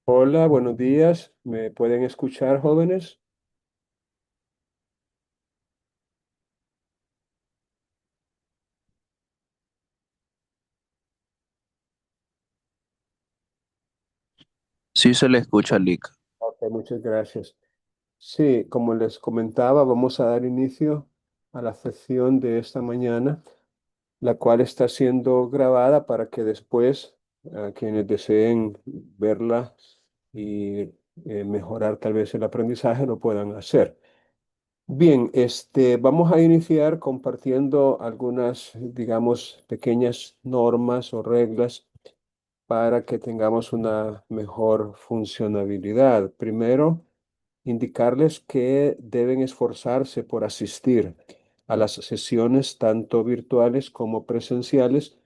Hola, buenos días. ¿Me pueden escuchar, jóvenes? Sí se le escucha, Lick. Ok, muchas gracias. Sí, como les comentaba, vamos a dar inicio a la sesión de esta mañana, la cual está siendo grabada para que después quienes deseen verla y mejorar tal vez el aprendizaje lo puedan hacer. Bien, vamos a iniciar compartiendo algunas, digamos, pequeñas normas o reglas para que tengamos una mejor funcionabilidad. Primero, indicarles que deben esforzarse por asistir a las sesiones tanto virtuales como presenciales,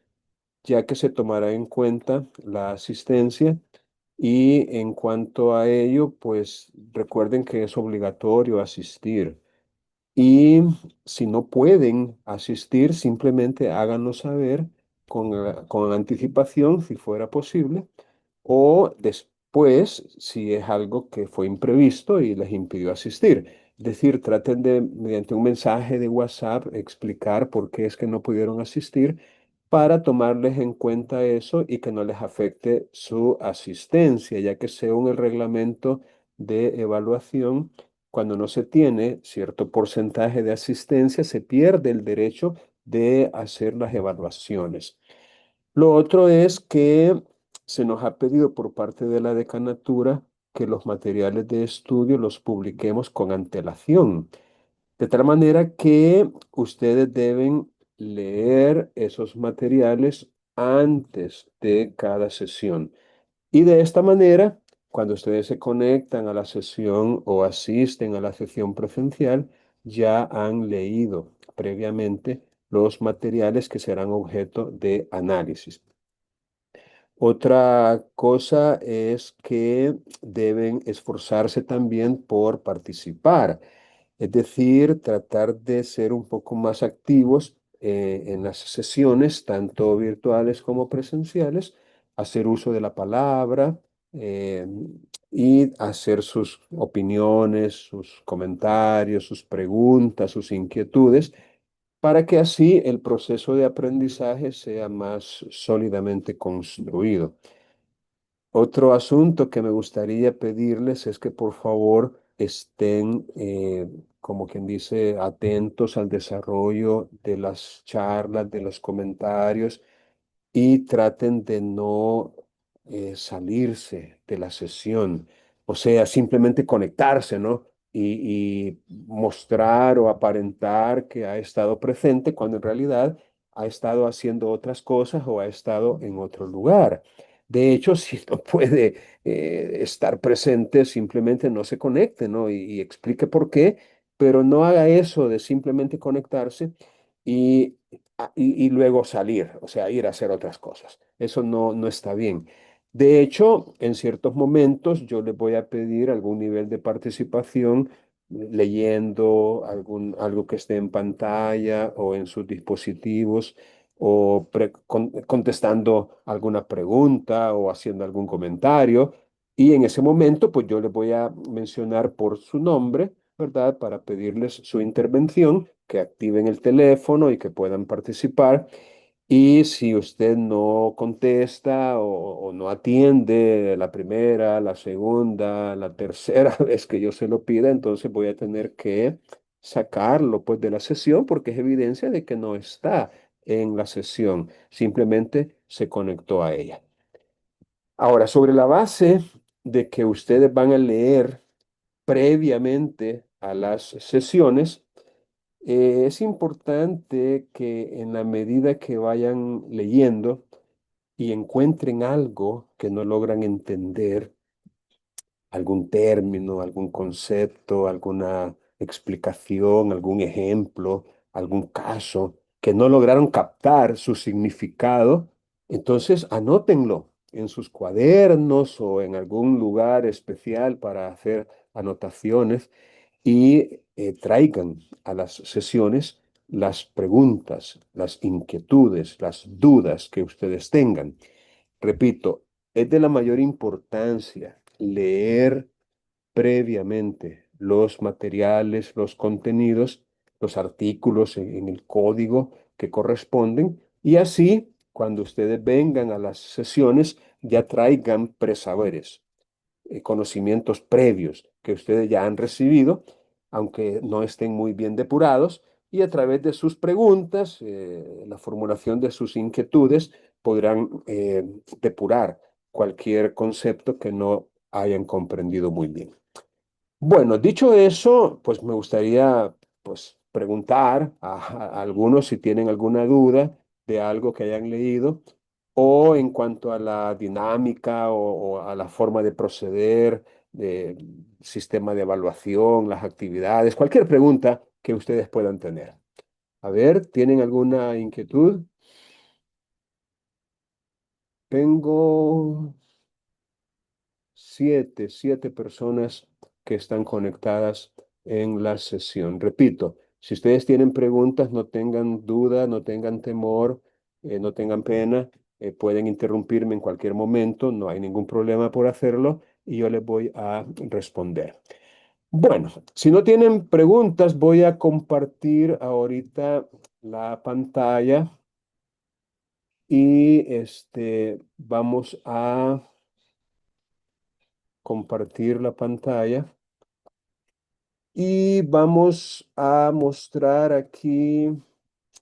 ya que se tomará en cuenta la asistencia. Y en cuanto a ello, pues recuerden que es obligatorio asistir. Y si no pueden asistir, simplemente háganos saber con anticipación, si fuera posible, o después, si es algo que fue imprevisto y les impidió asistir. Es decir, traten de, mediante un mensaje de WhatsApp, explicar por qué es que no pudieron asistir para tomarles en cuenta eso y que no les afecte su asistencia, ya que según el reglamento de evaluación, cuando no se tiene cierto porcentaje de asistencia, se pierde el derecho de hacer las evaluaciones. Lo otro es que se nos ha pedido por parte de la decanatura que los materiales de estudio los publiquemos con antelación, de tal manera que ustedes deben leer esos materiales antes de cada sesión. Y de esta manera, cuando ustedes se conectan a la sesión o asisten a la sesión presencial, ya han leído previamente los materiales que serán objeto de análisis. Otra cosa es que deben esforzarse también por participar, es decir, tratar de ser un poco más activos en las sesiones, tanto virtuales como presenciales, hacer uso de la palabra eh, y hacer sus opiniones, sus comentarios, sus preguntas, sus inquietudes, para que así el proceso de aprendizaje sea más sólidamente construido. Otro asunto que me gustaría pedirles es que por favor estén, como quien dice, atentos al desarrollo de las charlas, de los comentarios y traten de no salirse de la sesión, o sea, simplemente conectarse, ¿no? Y mostrar o aparentar que ha estado presente cuando en realidad ha estado haciendo otras cosas o ha estado en otro lugar. De hecho, si no puede estar presente, simplemente no se conecte, ¿no? Y explique por qué, pero no haga eso de simplemente conectarse y y luego salir, o sea, ir a hacer otras cosas. Eso no está bien. De hecho, en ciertos momentos yo les voy a pedir algún nivel de participación leyendo algo que esté en pantalla o en sus dispositivos o contestando alguna pregunta o haciendo algún comentario. Y en ese momento, pues yo les voy a mencionar por su nombre, ¿verdad? Para pedirles su intervención, que activen el teléfono y que puedan participar. Y si usted no contesta o no atiende la primera, la segunda, la tercera vez que yo se lo pida, entonces voy a tener que sacarlo pues de la sesión porque es evidencia de que no está en la sesión, simplemente se conectó a ella. Ahora, sobre la base de que ustedes van a leer previamente a las sesiones, es importante que en la medida que vayan leyendo y encuentren algo que no logran entender, algún término, algún concepto, alguna explicación, algún ejemplo, algún caso, que no lograron captar su significado, entonces anótenlo en sus cuadernos o en algún lugar especial para hacer anotaciones y traigan a las sesiones las preguntas, las inquietudes, las dudas que ustedes tengan. Repito, es de la mayor importancia leer previamente los materiales, los contenidos, los artículos en el código que corresponden y así, cuando ustedes vengan a las sesiones, ya traigan presaberes, conocimientos previos que ustedes ya han recibido, aunque no estén muy bien depurados, y a través de sus preguntas, la formulación de sus inquietudes, podrán depurar cualquier concepto que no hayan comprendido muy bien. Bueno, dicho eso, pues me gustaría pues preguntar a algunos si tienen alguna duda de algo que hayan leído o en cuanto a la dinámica o a la forma de proceder, del sistema de evaluación, las actividades, cualquier pregunta que ustedes puedan tener. A ver, ¿tienen alguna inquietud? Tengo siete personas que están conectadas en la sesión. Repito, si ustedes tienen preguntas, no tengan duda, no tengan temor, no tengan pena, pueden interrumpirme en cualquier momento, no hay ningún problema por hacerlo y yo les voy a responder. Bueno, si no tienen preguntas, voy a compartir ahorita la pantalla y vamos a compartir la pantalla. Y vamos a mostrar aquí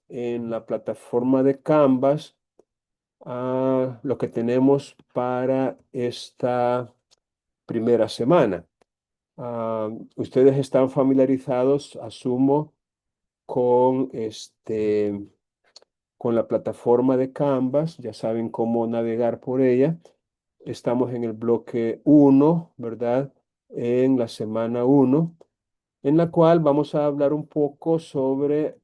en la plataforma de Canvas lo que tenemos para esta primera semana. Ustedes están familiarizados, asumo, con con la plataforma de Canvas, ya saben cómo navegar por ella. Estamos en el bloque uno, ¿verdad? En la semana uno, en la cual vamos a hablar un poco sobre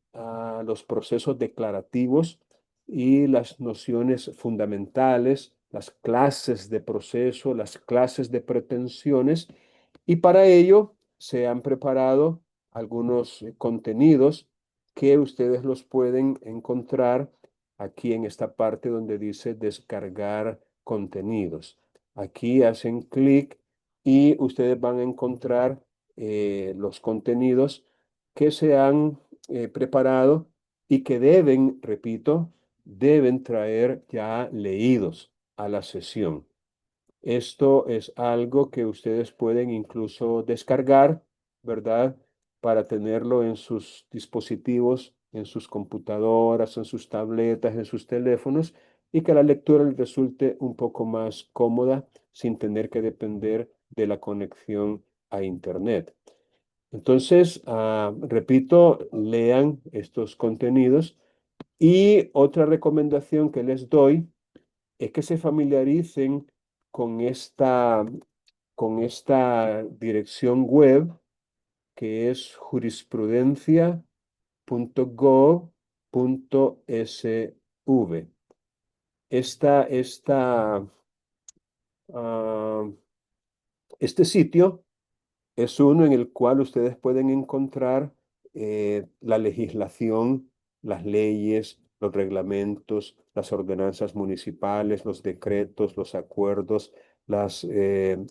los procesos declarativos y las nociones fundamentales, las clases de proceso, las clases de pretensiones, y para ello se han preparado algunos contenidos que ustedes los pueden encontrar aquí en esta parte donde dice descargar contenidos. Aquí hacen clic y ustedes van a encontrar los contenidos que se han preparado y que deben, repito, deben traer ya leídos a la sesión. Esto es algo que ustedes pueden incluso descargar, ¿verdad? Para tenerlo en sus dispositivos, en sus computadoras, en sus tabletas, en sus teléfonos, y que la lectura les resulte un poco más cómoda sin tener que depender de la conexión a Internet. Entonces, repito, lean estos contenidos y otra recomendación que les doy es que se familiaricen con con esta dirección web que es jurisprudencia.gov.sv. Esta, ah, este sitio es uno en el cual ustedes pueden encontrar la legislación, las leyes, los reglamentos, las ordenanzas municipales, los decretos, los acuerdos,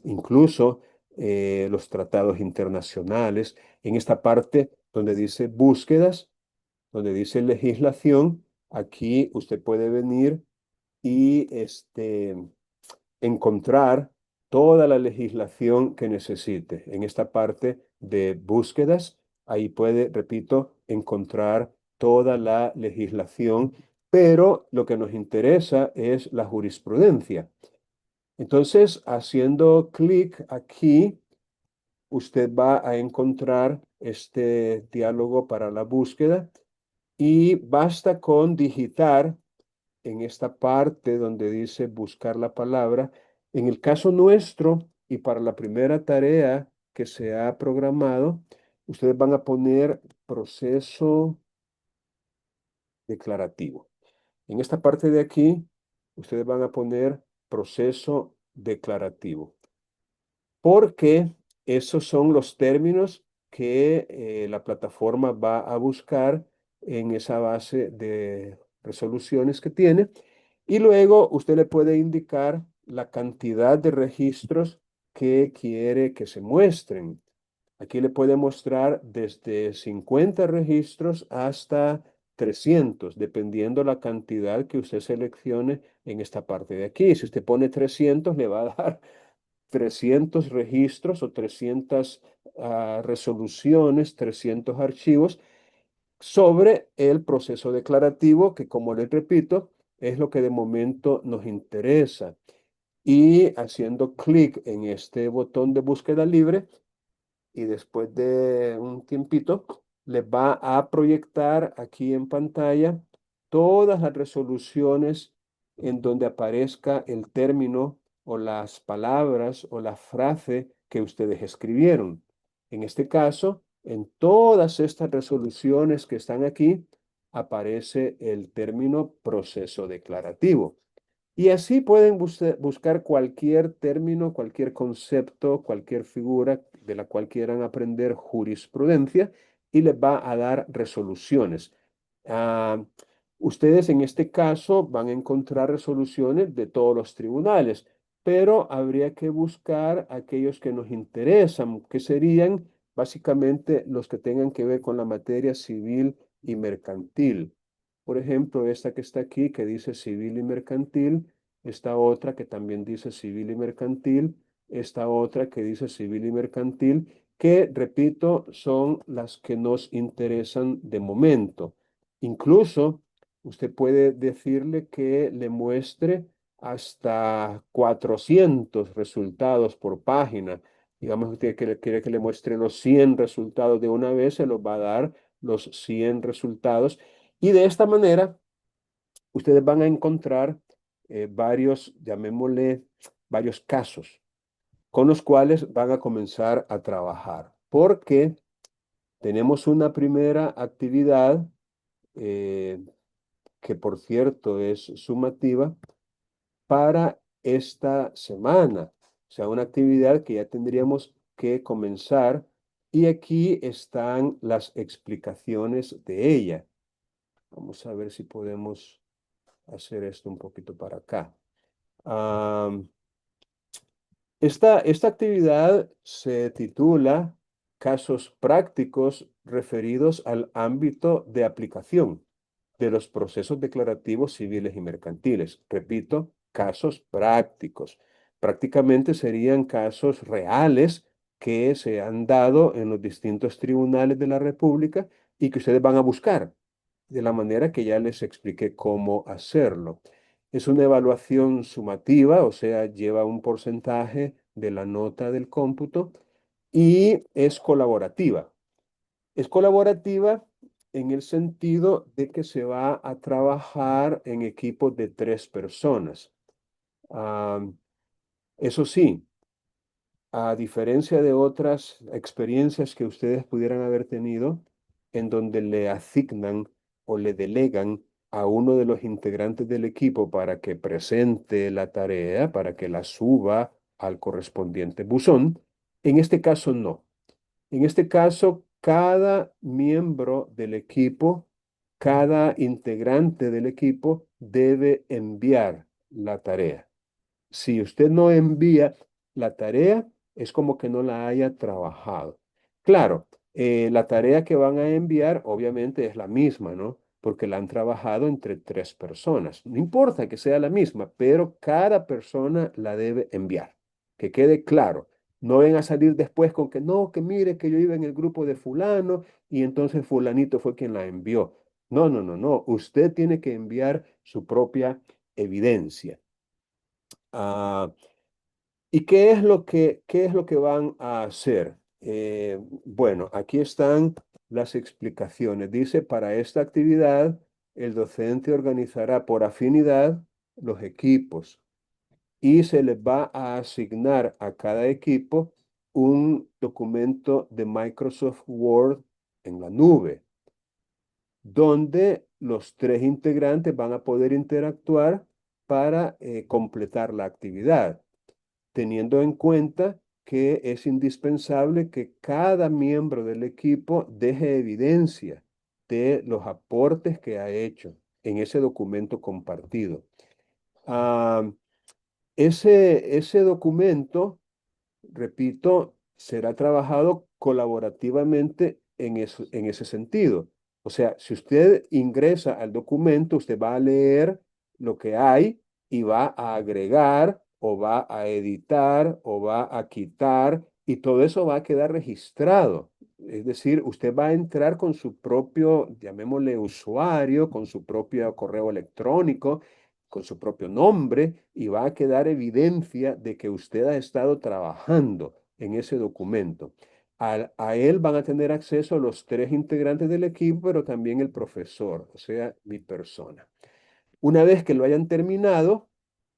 incluso los tratados internacionales. En esta parte donde dice búsquedas, donde dice legislación, aquí usted puede venir y encontrar toda la legislación que necesite. En esta parte de búsquedas, ahí puede, repito, encontrar toda la legislación, pero lo que nos interesa es la jurisprudencia. Entonces, haciendo clic aquí, usted va a encontrar este diálogo para la búsqueda y basta con digitar en esta parte donde dice buscar la palabra. En el caso nuestro y para la primera tarea que se ha programado, ustedes van a poner proceso declarativo. En esta parte de aquí, ustedes van a poner proceso declarativo, porque esos son los términos que la plataforma va a buscar en esa base de resoluciones que tiene. Y luego usted le puede indicar la cantidad de registros que quiere que se muestren. Aquí le puede mostrar desde 50 registros hasta 300, dependiendo la cantidad que usted seleccione en esta parte de aquí. Si usted pone 300, le va a dar 300 registros o 300 resoluciones, 300 archivos sobre el proceso declarativo, que como les repito, es lo que de momento nos interesa. Y haciendo clic en este botón de búsqueda libre, y después de un tiempito les va a proyectar aquí en pantalla todas las resoluciones en donde aparezca el término o las palabras o la frase que ustedes escribieron. En este caso, en todas estas resoluciones que están aquí, aparece el término proceso declarativo. Y así pueden buscar cualquier término, cualquier concepto, cualquier figura de la cual quieran aprender jurisprudencia y les va a dar resoluciones. Ah, Ustedes en este caso van a encontrar resoluciones de todos los tribunales, pero habría que buscar aquellos que nos interesan, que serían básicamente los que tengan que ver con la materia civil y mercantil. Por ejemplo, esta que está aquí, que dice civil y mercantil, esta otra que también dice civil y mercantil, esta otra que dice civil y mercantil, que, repito, son las que nos interesan de momento. Incluso usted puede decirle que le muestre hasta 400 resultados por página. Digamos que usted quiere que le muestre los 100 resultados de una vez, se los va a dar los 100 resultados. Y de esta manera, ustedes van a encontrar varios, llamémosle, varios casos con los cuales van a comenzar a trabajar. Porque tenemos una primera actividad eh, que, por cierto, es sumativa para esta semana. O sea, una actividad que ya tendríamos que comenzar y aquí están las explicaciones de ella. Vamos a ver si podemos hacer esto un poquito para acá. Am, esta actividad se titula Casos prácticos referidos al ámbito de aplicación de los procesos declarativos civiles y mercantiles. Repito, casos prácticos. Prácticamente serían casos reales que se han dado en los distintos tribunales de la República y que ustedes van a buscar de la manera que ya les expliqué cómo hacerlo. Es una evaluación sumativa, o sea, lleva un porcentaje de la nota del cómputo y es colaborativa. Es colaborativa en el sentido de que se va a trabajar en equipos de 3 personas. Ah, Eso sí, a diferencia de otras experiencias que ustedes pudieran haber tenido, en donde le asignan o le delegan a uno de los integrantes del equipo para que presente la tarea, para que la suba al correspondiente buzón, en este caso no. En este caso, cada miembro del equipo, cada integrante del equipo debe enviar la tarea. Si usted no envía la tarea, es como que no la haya trabajado. Claro, la tarea que van a enviar obviamente es la misma, ¿no? Porque la han trabajado entre 3 personas. No importa que sea la misma, pero cada persona la debe enviar. Que quede claro. No ven a salir después con que no, que mire que yo iba en el grupo de fulano y entonces fulanito fue quien la envió. No, no, no, no. Usted tiene que enviar su propia evidencia. Ah, ¿Y qué es lo que van a hacer? Bueno, aquí están las explicaciones. Dice, para esta actividad, el docente organizará por afinidad los equipos y se les va a asignar a cada equipo un documento de Microsoft Word en la nube, donde los 3 integrantes van a poder interactuar para completar la actividad, teniendo en cuenta que es indispensable que cada miembro del equipo deje evidencia de los aportes que ha hecho en ese documento compartido. Ah, ese documento repito, será trabajado colaborativamente en ese sentido. O sea, si usted ingresa al documento, usted va a leer lo que hay y va a agregar o va a editar o va a quitar y todo eso va a quedar registrado. Es decir, usted va a entrar con su propio, llamémosle usuario, con su propio correo electrónico, con su propio nombre y va a quedar evidencia de que usted ha estado trabajando en ese documento. A él van a tener acceso los tres integrantes del equipo, pero también el profesor, o sea, mi persona. Una vez que lo hayan terminado,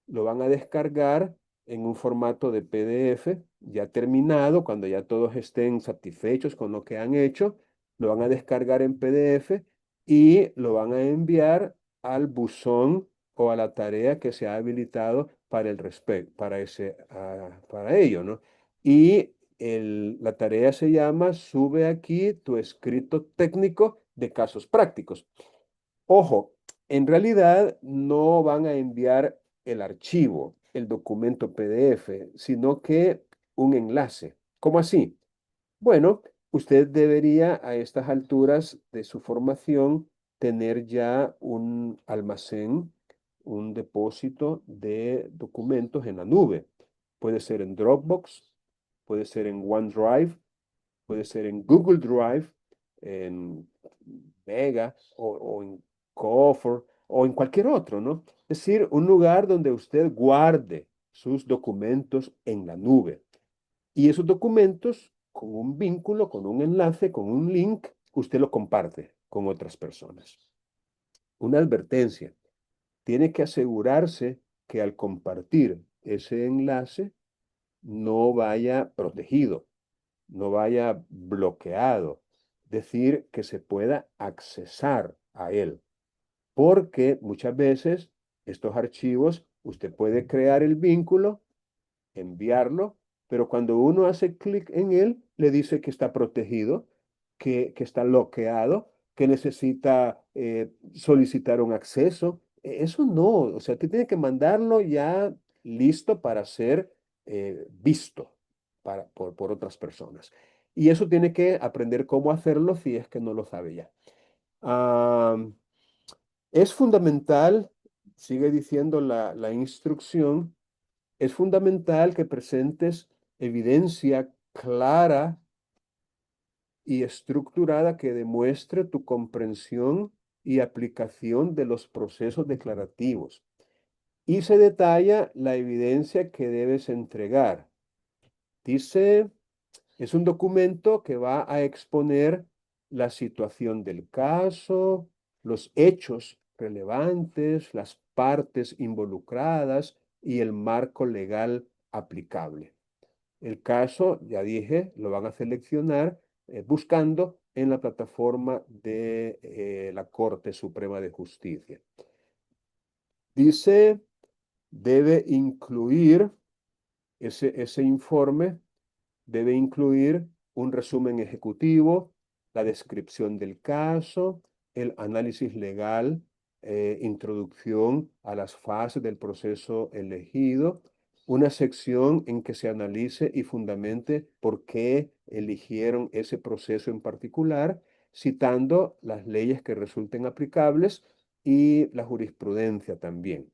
lo van a descargar en un formato de PDF ya terminado, cuando ya todos estén satisfechos con lo que han hecho, lo van a descargar en PDF y lo van a enviar al buzón o a la tarea que se ha habilitado para el para para ello, ¿no? Y la tarea se llama Sube aquí tu escrito técnico de casos prácticos. Ojo, en realidad no van a enviar el archivo, el documento PDF, sino que un enlace. ¿Cómo así? Bueno, usted debería a estas alturas de su formación tener ya un almacén, un depósito de documentos en la nube. Puede ser en Dropbox, puede ser en OneDrive, puede ser en Google Drive, en Mega o en Cofor o en cualquier otro, ¿no? Es decir, un lugar donde usted guarde sus documentos en la nube. Y esos documentos, con un vínculo, con un enlace, con un link, usted lo comparte con otras personas. Una advertencia, tiene que asegurarse que al compartir ese enlace no vaya protegido, no vaya bloqueado, decir que se pueda accesar a él, porque muchas veces estos archivos usted puede crear el vínculo, enviarlo, pero cuando uno hace clic en él, le dice que está protegido, que está bloqueado, que necesita solicitar un acceso. Eso no, o sea, usted tiene que mandarlo ya listo para ser visto por otras personas. Y eso tiene que aprender cómo hacerlo si es que no lo sabe ya. Ah, es fundamental, sigue diciendo la instrucción, es fundamental que presentes evidencia clara y estructurada que demuestre tu comprensión y aplicación de los procesos declarativos. Y se detalla la evidencia que debes entregar. Dice, es un documento que va a exponer la situación del caso, los hechos relevantes, las partes involucradas y el marco legal aplicable. El caso, ya dije, lo van a seleccionar buscando en la plataforma de la Corte Suprema de Justicia. Dice, debe incluir ese informe debe incluir un resumen ejecutivo, la descripción del caso, el análisis legal, introducción a las fases del proceso elegido, una sección en que se analice y fundamente por qué eligieron ese proceso en particular, citando las leyes que resulten aplicables y la jurisprudencia también,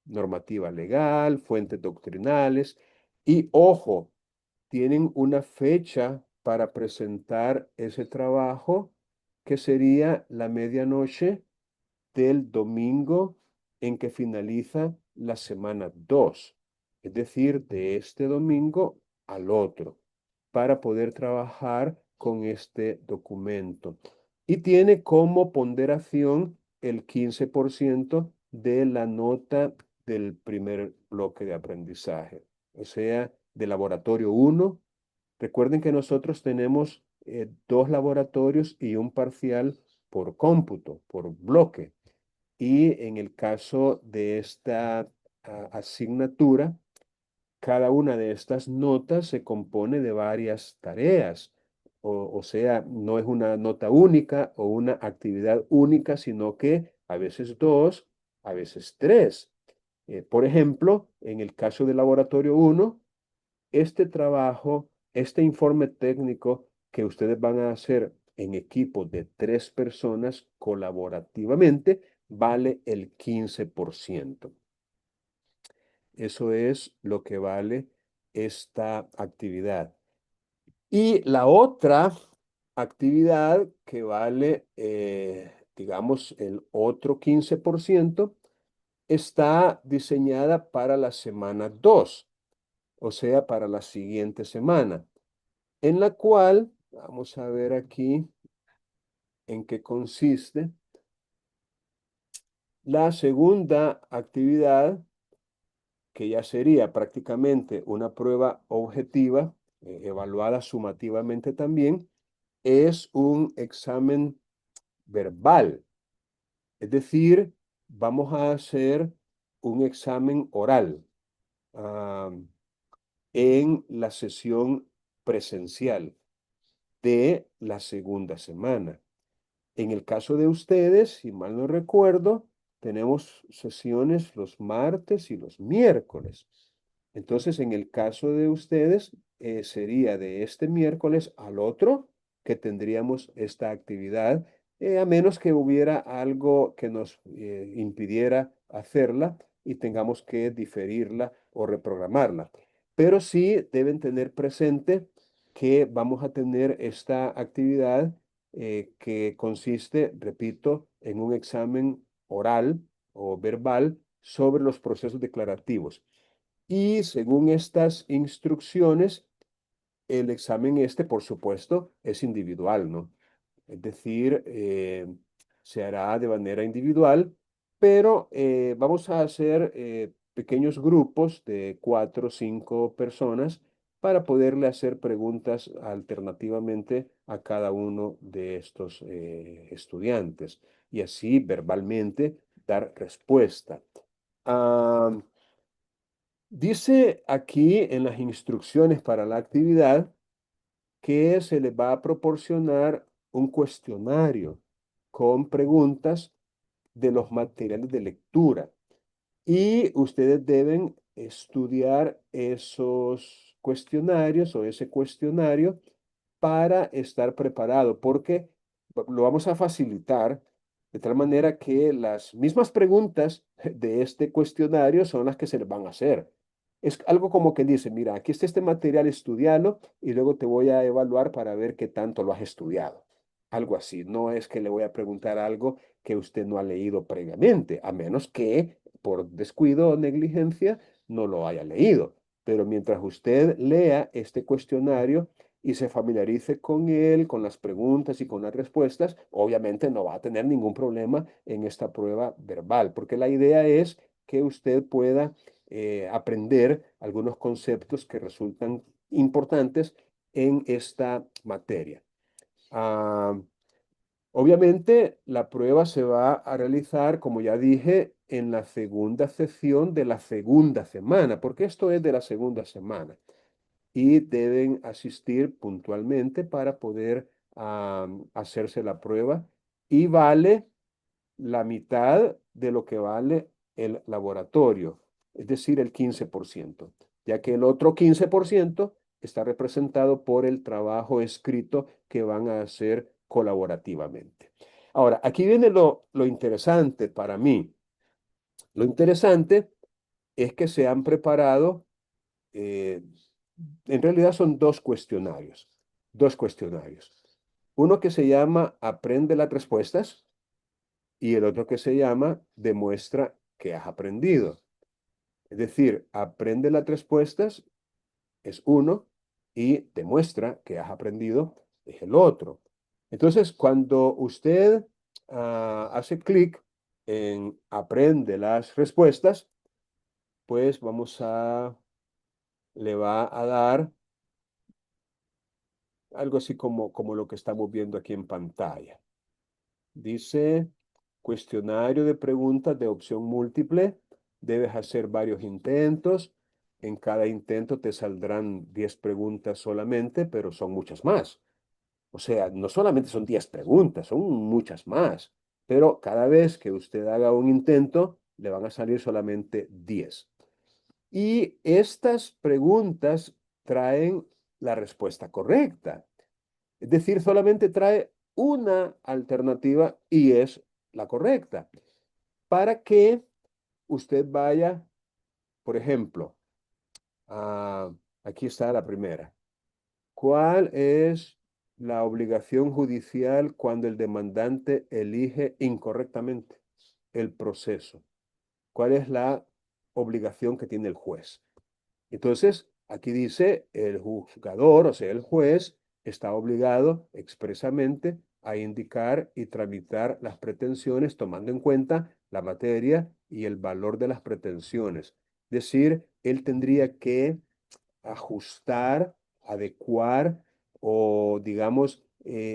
normativa legal, fuentes doctrinales y, ojo, tienen una fecha para presentar ese trabajo que sería la medianoche del domingo en que finaliza la semana 2, es decir, de este domingo al otro, para poder trabajar con este documento. Y tiene como ponderación el 15% de la nota del primer bloque de aprendizaje, o sea, de laboratorio 1. Recuerden que nosotros tenemos dos laboratorios y un parcial por cómputo, por bloque. Y en el caso de esta asignatura, cada una de estas notas se compone de varias tareas. O sea, no es una nota única o una actividad única, sino que a veces dos, a veces tres. Por ejemplo, en el caso del laboratorio 1, este trabajo, este informe técnico que ustedes van a hacer en equipo de 3 personas colaborativamente, vale el 15%. Eso es lo que vale esta actividad. Y la otra actividad que vale, digamos, el otro 15%, está diseñada para la semana 2, o sea, para la siguiente semana, en la cual, vamos a ver aquí en qué consiste. La segunda actividad, que ya sería prácticamente una prueba objetiva, evaluada sumativamente también, es un examen verbal. Es decir, vamos a hacer un examen oral en la sesión presencial de la segunda semana. En el caso de ustedes, si mal no recuerdo, tenemos sesiones los martes y los miércoles. Entonces, en el caso de ustedes, sería de este miércoles al otro que tendríamos esta actividad, a menos que hubiera algo que nos impidiera hacerla y tengamos que diferirla o reprogramarla. Pero sí deben tener presente que vamos a tener esta actividad, que consiste, repito, en un examen oral o verbal sobre los procesos declarativos. Y según estas instrucciones, el examen este, por supuesto, es individual, ¿no? Es decir, se hará de manera individual, pero vamos a hacer pequeños grupos de 4 o 5 personas para poderle hacer preguntas alternativamente a cada uno de estos estudiantes y así verbalmente dar respuesta. Ah, Dice aquí en las instrucciones para la actividad que se les va a proporcionar un cuestionario con preguntas de los materiales de lectura. Y ustedes deben estudiar esos cuestionarios o ese cuestionario para estar preparado, porque lo vamos a facilitar de tal manera que las mismas preguntas de este cuestionario son las que se les van a hacer. Es algo como que dice, mira, aquí está este material, estudialo y luego te voy a evaluar para ver qué tanto lo has estudiado. Algo así, no es que le voy a preguntar algo que usted no ha leído previamente, a menos que por descuido o negligencia no lo haya leído. Pero mientras usted lea este cuestionario y se familiarice con él, con las preguntas y con las respuestas, obviamente no va a tener ningún problema en esta prueba verbal, porque la idea es que usted pueda aprender algunos conceptos que resultan importantes en esta materia. Ah, Obviamente, la prueba se va a realizar, como ya dije, en la segunda sesión de la segunda semana, porque esto es de la segunda semana, y deben asistir puntualmente para poder hacerse la prueba y vale la mitad de lo que vale el laboratorio, es decir, el 15%, ya que el otro 15% está representado por el trabajo escrito que van a hacer colaborativamente. Ahora, aquí viene lo interesante para mí. Lo interesante es que se han preparado, eh, en realidad son dos cuestionarios. Uno que se llama Aprende las respuestas y el otro que se llama Demuestra que has aprendido. Es decir, aprende las respuestas es uno y demuestra que has aprendido es el otro. Entonces, cuando usted hace clic en aprende las respuestas, pues le va a dar algo así como lo que estamos viendo aquí en pantalla. Dice, cuestionario de preguntas de opción múltiple. Debes hacer varios intentos. En cada intento te saldrán 10 preguntas solamente, pero son muchas más. O sea, no solamente son 10 preguntas, son muchas más. Pero cada vez que usted haga un intento, le van a salir solamente 10. Y estas preguntas traen la respuesta correcta. Es decir, solamente trae una alternativa y es la correcta. Para que usted vaya, por ejemplo, aquí está la primera. ¿Cuál es la obligación judicial cuando el demandante elige incorrectamente el proceso? ¿Cuál es la obligación que tiene el juez? Entonces, aquí dice el juzgador, o sea, el juez, está obligado expresamente a indicar y tramitar las pretensiones tomando en cuenta la materia y el valor de las pretensiones. Es decir, él tendría que ajustar, adecuar o, digamos,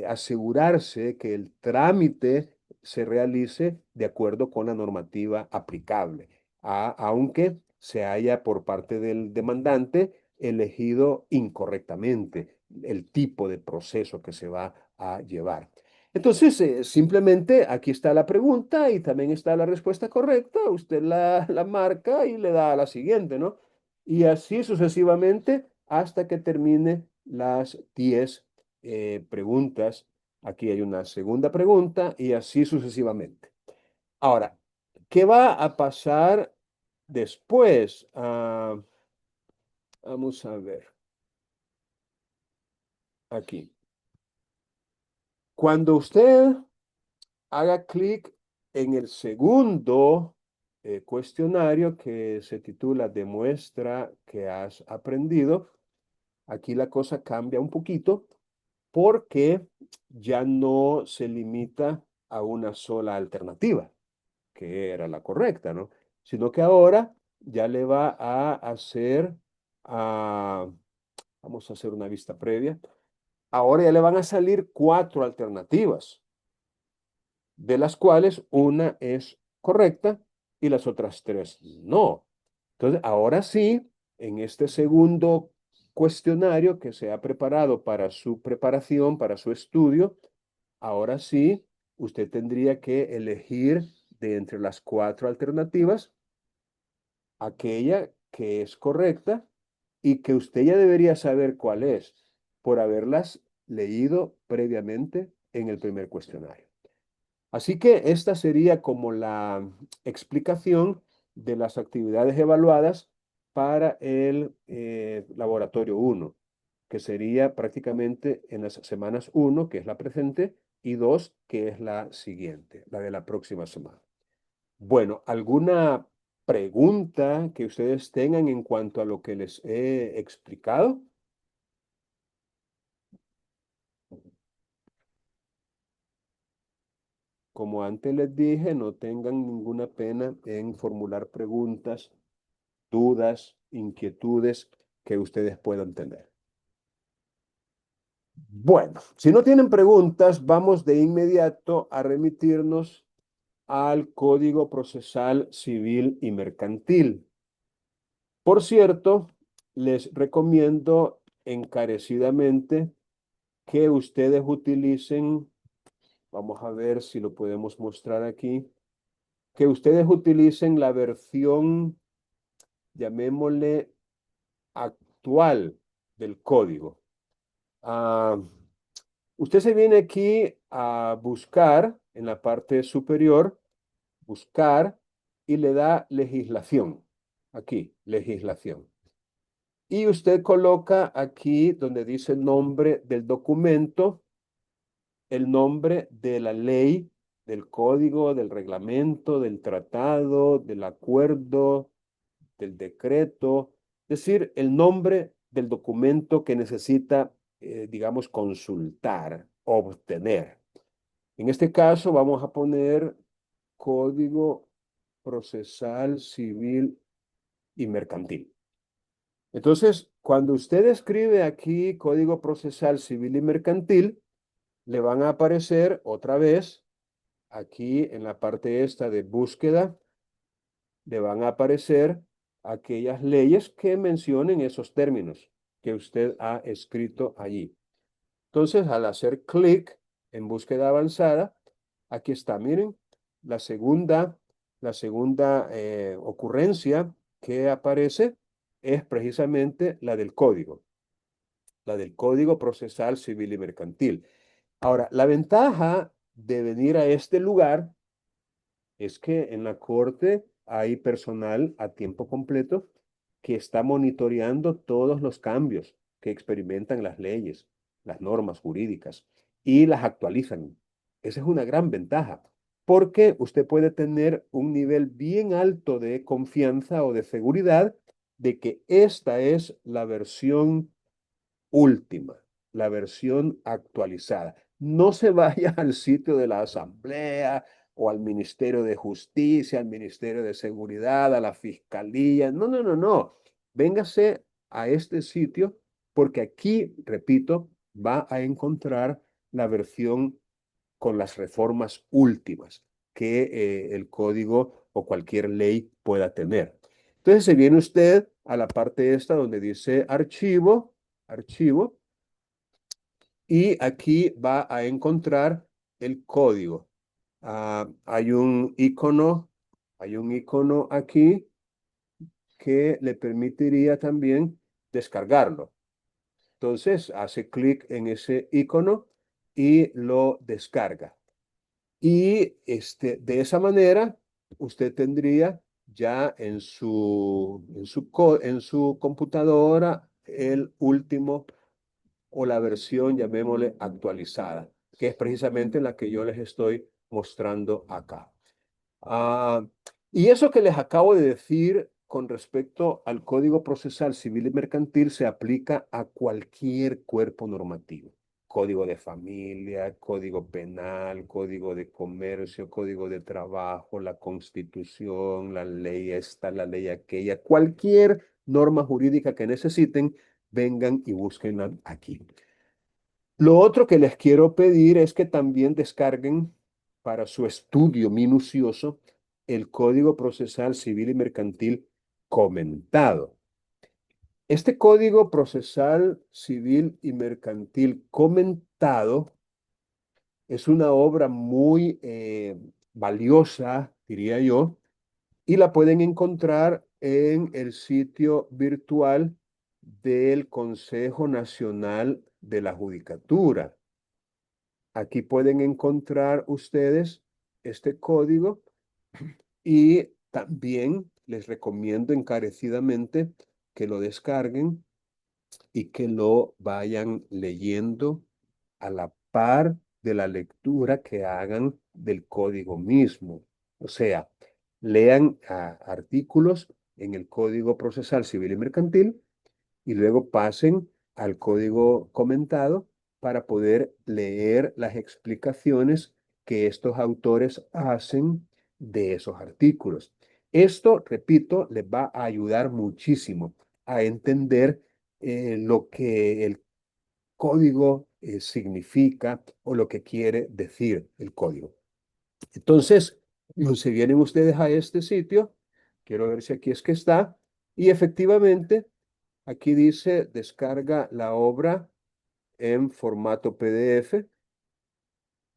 asegurarse que el trámite se realice de acuerdo con la normativa aplicable, aunque se haya por parte del demandante elegido incorrectamente el tipo de proceso que se va a llevar. Entonces, simplemente aquí está la pregunta y también está la respuesta correcta. Usted la marca y le da a la siguiente, ¿no? Y así sucesivamente hasta que termine las 10 preguntas. Aquí hay una segunda pregunta y así sucesivamente. Ahora, ¿qué va a pasar después? Vamos a ver aquí. Cuando usted haga clic en el segundo cuestionario que se titula Demuestra que has aprendido, aquí la cosa cambia un poquito porque ya no se limita a una sola alternativa, que era la correcta, ¿no? Sino que ahora ya le va a hacer, a, vamos a hacer una vista previa, ahora ya le van a salir 4 alternativas, de las cuales una es correcta y las otras 3 no. Entonces, ahora sí, en este segundo cuestionario que se ha preparado para su preparación, para su estudio, ahora sí, usted tendría que elegir de entre las 4 alternativas aquella que es correcta y que usted ya debería saber cuál es por haberlas leído previamente en el primer cuestionario. Así que esta sería como la explicación de las actividades evaluadas para el laboratorio 1, que sería prácticamente en las semanas 1, que es la presente, y 2, que es la siguiente, la de la próxima semana. Bueno, ¿alguna pregunta que ustedes tengan en cuanto a lo que les he explicado? Como antes les dije, no tengan ninguna pena en formular preguntas, dudas, inquietudes que ustedes puedan tener. Bueno, si no tienen preguntas, vamos de inmediato a remitirnos al Código Procesal Civil y Mercantil. Por cierto, les recomiendo encarecidamente que ustedes utilicen, vamos a ver si lo podemos mostrar aquí, que ustedes utilicen la versión, llamémosle, actual del código. Ah, usted se viene aquí a buscar en la parte superior, buscar y le da legislación. Aquí, legislación. Y usted coloca aquí donde dice nombre del documento, el nombre de la ley, del código, del reglamento, del tratado, del acuerdo, del decreto, es decir, el nombre del documento que necesita, digamos, consultar, obtener. En este caso vamos a poner Código Procesal Civil y Mercantil. Entonces, cuando usted escribe aquí Código Procesal Civil y Mercantil, le van a aparecer otra vez, aquí en la parte esta de búsqueda, le van a aparecer aquellas leyes que mencionen esos términos que usted ha escrito allí. Entonces, al hacer clic en búsqueda avanzada, aquí está, miren, la segunda, ocurrencia que aparece es precisamente la del código. la del Código Procesal Civil y Mercantil. Ahora, la ventaja de venir a este lugar es que en la corte hay personal a tiempo completo que está monitoreando todos los cambios que experimentan las leyes, las normas jurídicas y las actualizan. Esa es una gran ventaja, porque usted puede tener un nivel bien alto de confianza o de seguridad de que esta es la versión última, la versión actualizada. No se vaya al sitio de la Asamblea o al Ministerio de Justicia, al Ministerio de Seguridad, a la Fiscalía. No, no, no, no. Véngase a este sitio porque aquí, repito, va a encontrar la versión con las reformas últimas que el código o cualquier ley pueda tener. Entonces se viene usted a la parte esta donde dice archivo, archivo, y aquí va a encontrar el código. Hay un icono aquí que le permitiría también descargarlo. Entonces hace clic en ese icono y lo descarga. Y de esa manera usted tendría ya en su computadora el último o la versión, llamémosle, actualizada, que es precisamente la que yo les estoy mostrando acá. Ah, y eso que les acabo de decir con respecto al Código Procesal Civil y Mercantil se aplica a cualquier cuerpo normativo. Código de familia, código penal, código de comercio, código de trabajo, la constitución, la ley esta, la ley aquella, cualquier norma jurídica que necesiten, vengan y búsquenla aquí. Lo otro que les quiero pedir es que también descarguen para su estudio minucioso el Código Procesal Civil y Mercantil comentado. Este Código Procesal Civil y Mercantil comentado es una obra muy valiosa, diría yo, y la pueden encontrar en el sitio virtual del Consejo Nacional de la Judicatura. Aquí pueden encontrar ustedes este código y también les recomiendo encarecidamente que lo descarguen y que lo vayan leyendo a la par de la lectura que hagan del código mismo. O sea, lean artículos en el Código Procesal Civil y Mercantil y luego pasen al código comentado para poder leer las explicaciones que estos autores hacen de esos artículos. Esto, repito, les va a ayudar muchísimo a entender lo que el código significa o lo que quiere decir el código. Entonces, se vienen ustedes a este sitio, quiero ver si aquí es que está, y efectivamente aquí dice descarga la obra en formato PDF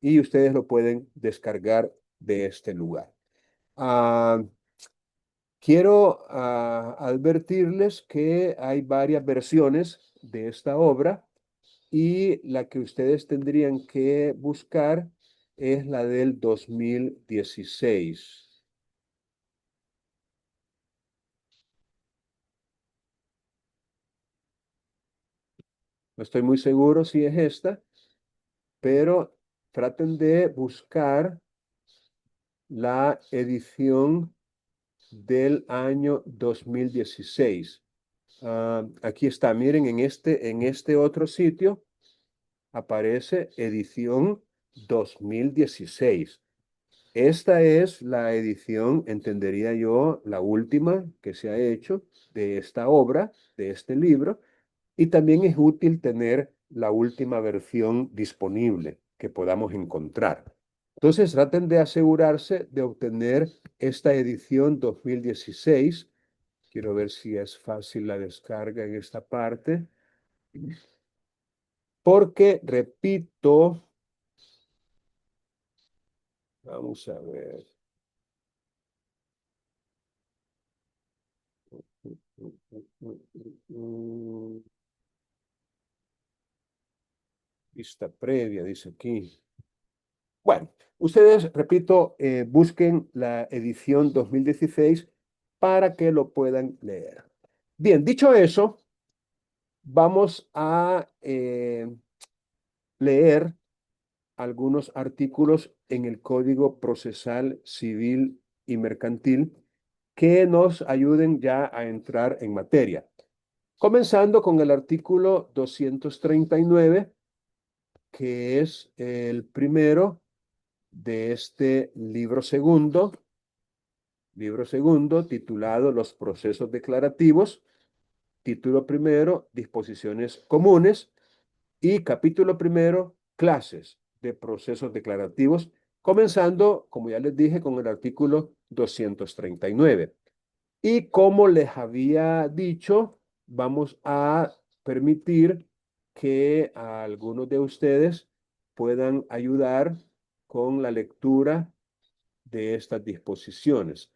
y ustedes lo pueden descargar de este lugar. Ah, quiero advertirles que hay varias versiones de esta obra y la que ustedes tendrían que buscar es la del 2016. No estoy muy seguro si es esta, pero traten de buscar la edición del año 2016. Aquí está, miren, en este otro sitio aparece edición 2016. Esta es la edición, entendería yo, la última que se ha hecho de esta obra, de este libro, y también es útil tener la última versión disponible que podamos encontrar. Entonces, traten de asegurarse de obtener esta edición 2016. Quiero ver si es fácil la descarga en esta parte, porque, repito, vamos a ver. Pista previa, dice aquí. Bueno, ustedes, repito, busquen la edición 2016 para que lo puedan leer. Bien, dicho eso, vamos a leer algunos artículos en el Código Procesal Civil y Mercantil que nos ayuden ya a entrar en materia. Comenzando con el artículo 239, que es el primero de este libro segundo titulado Los procesos declarativos, título primero, disposiciones comunes, y capítulo primero, clases de procesos declarativos, comenzando, como ya les dije, con el artículo 239. Y como les había dicho, vamos a permitir que a algunos de ustedes puedan ayudar con la lectura de estas disposiciones.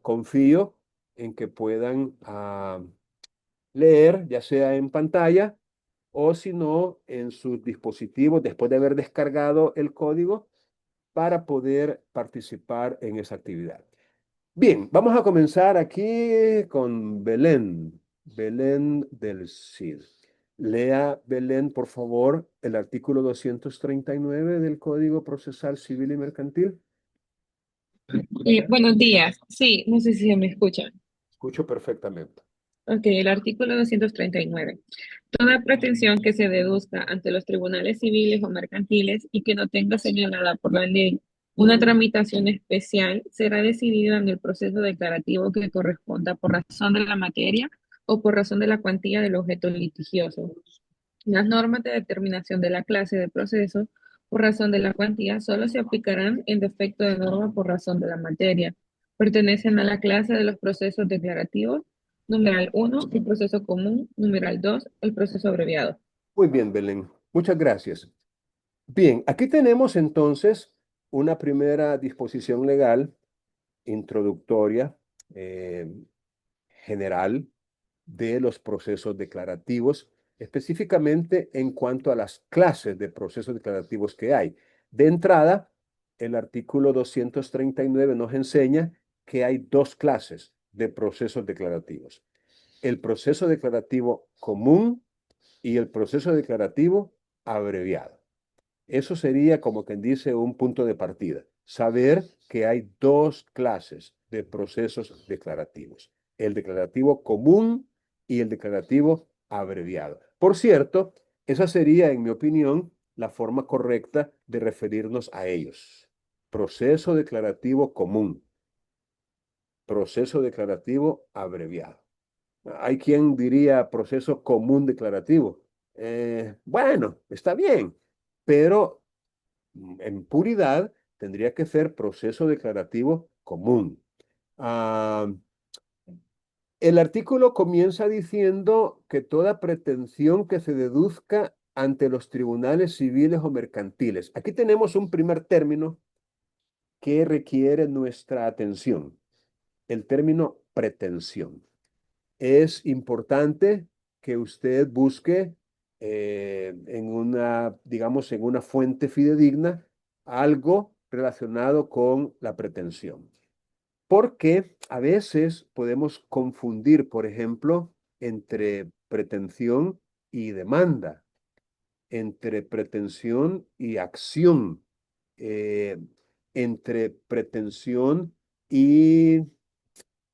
Confío en que puedan leer, ya sea en pantalla o si no, en sus dispositivos después de haber descargado el código para poder participar en esa actividad. Bien, vamos a comenzar aquí con Belén, Belén del Cid. Lea, Belén, por favor, el artículo 239 del Código Procesal Civil y Mercantil. Buenos días. Sí, no sé si se me escucha. Escucho perfectamente. Ok, el artículo 239. Toda pretensión que se deduzca ante los tribunales civiles o mercantiles y que no tenga señalada por la ley una tramitación especial será decidida en el proceso declarativo que corresponda por razón de la materia o por razón de la cuantía del objeto litigioso. Las normas de determinación de la clase de proceso por razón de la cuantía solo se aplicarán en defecto de norma por razón de la materia. Pertenecen a la clase de los procesos declarativos, numeral uno, el proceso común, numeral 2, el proceso abreviado. Muy bien, Belén. Muchas gracias. Bien, aquí tenemos entonces una primera disposición legal introductoria eh, general de los procesos declarativos, específicamente en cuanto a las clases de procesos declarativos que hay. De entrada, el artículo 239 nos enseña que hay dos clases de procesos declarativos: el proceso declarativo común y el proceso declarativo abreviado. Eso sería, como quien dice, un punto de partida. Saber que hay dos clases de procesos declarativos: el declarativo común y el declarativo abreviado. Por cierto, esa sería, en mi opinión, la forma correcta de referirnos a ellos. Proceso declarativo común, proceso declarativo abreviado. Hay quien diría proceso común declarativo. Bueno, está bien, pero en puridad tendría que ser proceso declarativo común. Ah, el artículo comienza diciendo que toda pretensión que se deduzca ante los tribunales civiles o mercantiles. Aquí tenemos un primer término que requiere nuestra atención, el término pretensión. Es importante que usted busque en una, digamos, en una fuente fidedigna algo relacionado con la pretensión. Porque a veces podemos confundir, por ejemplo, entre pretensión y demanda, entre pretensión y acción, eh, entre pretensión y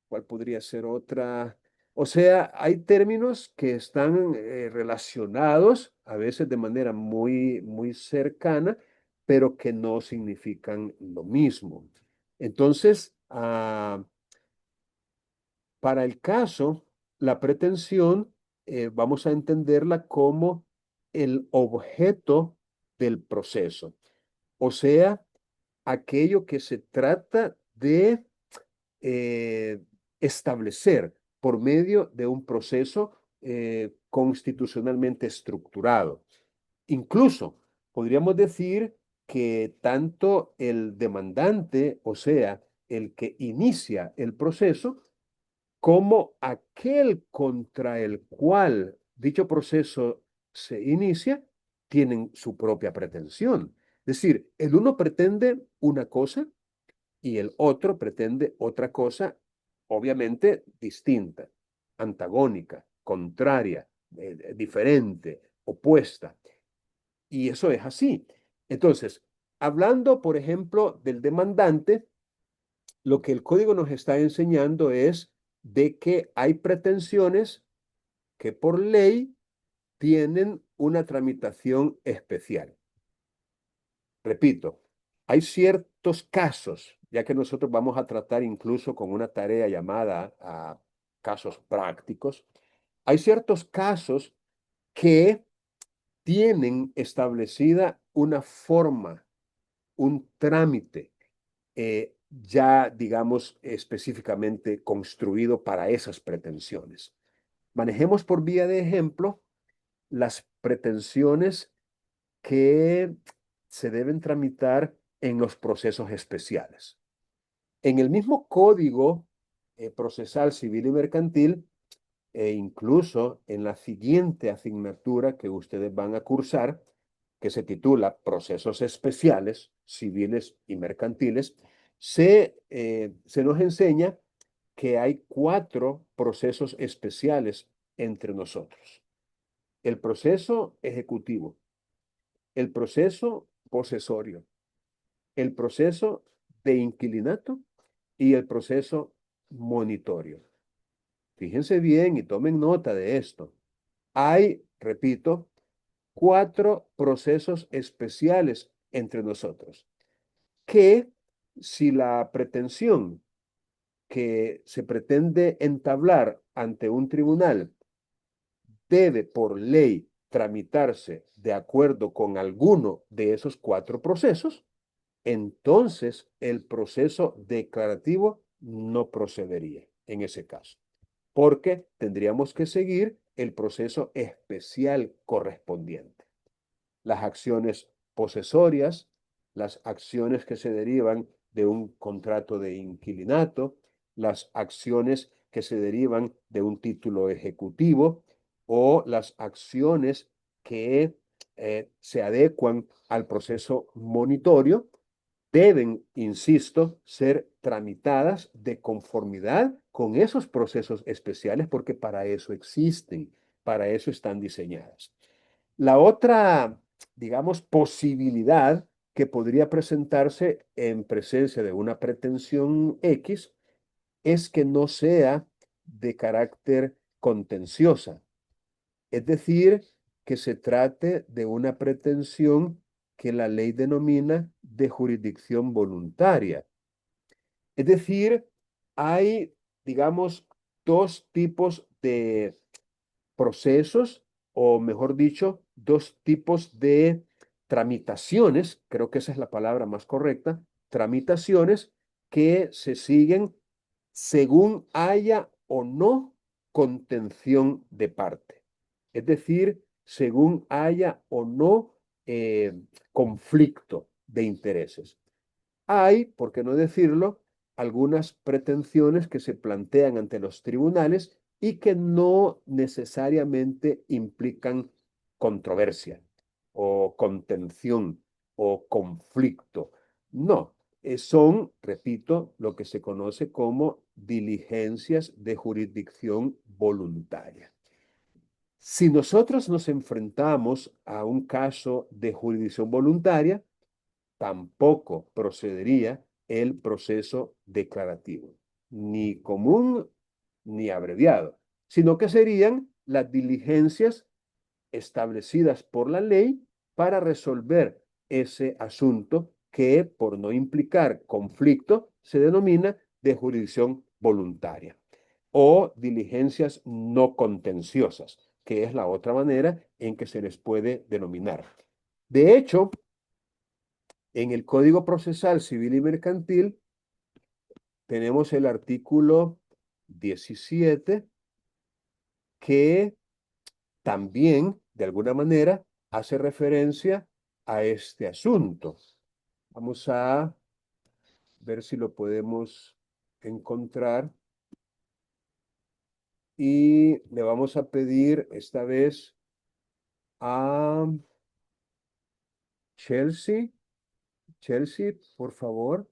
¿cuál podría ser otra? O sea, hay términos que están relacionados, a veces de manera muy, muy cercana, pero que no significan lo mismo. Entonces, para el caso, la pretensión, vamos a entenderla como el objeto del proceso, o sea, aquello que se trata de eh, establecer por medio de un proceso constitucionalmente estructurado. Incluso podríamos decir que tanto el demandante, o sea, el que inicia el proceso, como aquel contra el cual dicho proceso se inicia, tienen su propia pretensión. Es decir, el uno pretende una cosa y el otro pretende otra cosa, obviamente distinta, antagónica, contraria, diferente, opuesta. Y eso es así. Entonces, hablando, por ejemplo, del demandante, lo que el código nos está enseñando es de que hay pretensiones que por ley tienen una tramitación especial. Repito, hay ciertos casos, ya que nosotros vamos a tratar incluso con una tarea llamada casos prácticos, hay ciertos casos que tienen establecida una forma, un trámite ya, digamos, específicamente construido para esas pretensiones. Manejemos por vía de ejemplo las pretensiones que se deben tramitar en los procesos especiales. En el mismo Código Procesal Civil y Mercantil, e incluso en la siguiente asignatura que ustedes van a cursar, que se titula Procesos Especiales, Civiles y Mercantiles, se nos enseña que hay 4 procesos especiales entre nosotros. El proceso ejecutivo, el proceso posesorio, el proceso de inquilinato y el proceso monitorio. Fíjense bien y tomen nota de esto. Hay, repito, 4 procesos especiales entre nosotros, que si la pretensión que se pretende entablar ante un tribunal debe por ley tramitarse de acuerdo con alguno de esos 4 procesos, entonces el proceso declarativo no procedería en ese caso, porque tendríamos que seguir el proceso especial correspondiente. Las acciones posesorias, las acciones que se derivan de un contrato de inquilinato, las acciones que se derivan de un título ejecutivo o las acciones que se adecuan al proceso monitorio, deben, insisto, ser tramitadas de conformidad con esos procesos especiales porque para eso existen, para eso están diseñadas. La otra, digamos, posibilidad que podría presentarse en presencia de una pretensión X es que no sea de carácter contenciosa, es decir, que se trate de una pretensión que la ley denomina de jurisdicción voluntaria. Es decir, hay, digamos, 2 tipos de procesos, o mejor dicho, 2 tipos de tramitaciones, creo que esa es la palabra más correcta, tramitaciones que se siguen según haya o no contención de parte. Es decir, según haya o no conflicto de intereses. Hay, por qué no decirlo, algunas pretensiones que se plantean ante los tribunales y que no necesariamente implican controversia o contención o conflicto. No, son, repito, lo que se conoce como diligencias de jurisdicción voluntaria. Si nosotros nos enfrentamos a un caso de jurisdicción voluntaria, tampoco procedería el proceso declarativo, ni común ni abreviado, sino que serían las diligencias establecidas por la ley para resolver ese asunto que, por no implicar conflicto, se denomina de jurisdicción voluntaria o diligencias no contenciosas, que es la otra manera en que se les puede denominar. De hecho, en el Código Procesal Civil y Mercantil tenemos el artículo 17 que también, de alguna manera, hace referencia a este asunto. Vamos a ver si lo podemos encontrar y le vamos a pedir esta vez a Chelsea, Chelsea, por favor,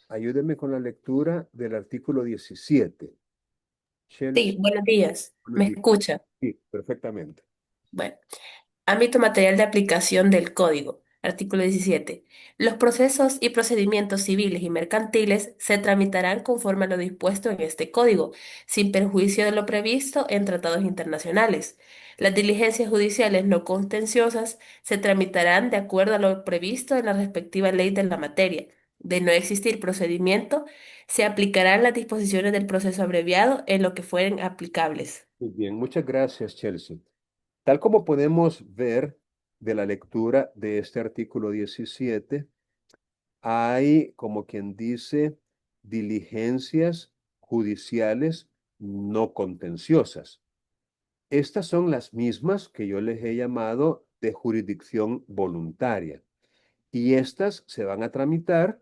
ayúdeme con la lectura del artículo 17. Sí, Chelsea, buenos días. buenos ¿Me días. escucha? Sí, perfectamente. Bueno, ámbito material de aplicación del Código. Artículo 17. Los procesos y procedimientos civiles y mercantiles se tramitarán conforme a lo dispuesto en este Código, sin perjuicio de lo previsto en tratados internacionales. Las diligencias judiciales no contenciosas se tramitarán de acuerdo a lo previsto en la respectiva ley de la materia. De no existir procedimiento, se aplicarán las disposiciones del proceso abreviado en lo que fueren aplicables. Muy bien, muchas gracias, Chelsea. Tal como podemos ver de la lectura de este artículo 17, hay, como quien dice, diligencias judiciales no contenciosas. Estas son las mismas que yo les he llamado de jurisdicción voluntaria. Y estas se van a tramitar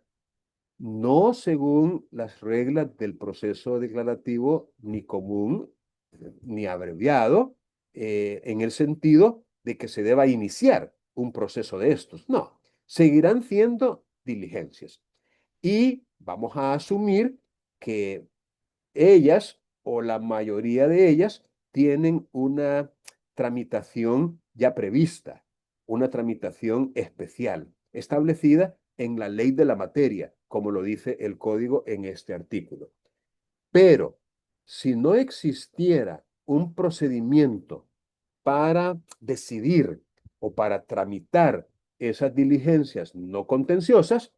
no según las reglas del proceso declarativo ni común ni abreviado, en el sentido de que se deba iniciar un proceso de estos. No, seguirán siendo diligencias. Y vamos a asumir que ellas o la mayoría de ellas tienen una tramitación ya prevista, una tramitación especial, establecida en la ley de la materia, como lo dice el código en este artículo. Pero si no existiera un procedimiento para decidir o para tramitar esas diligencias no contenciosas,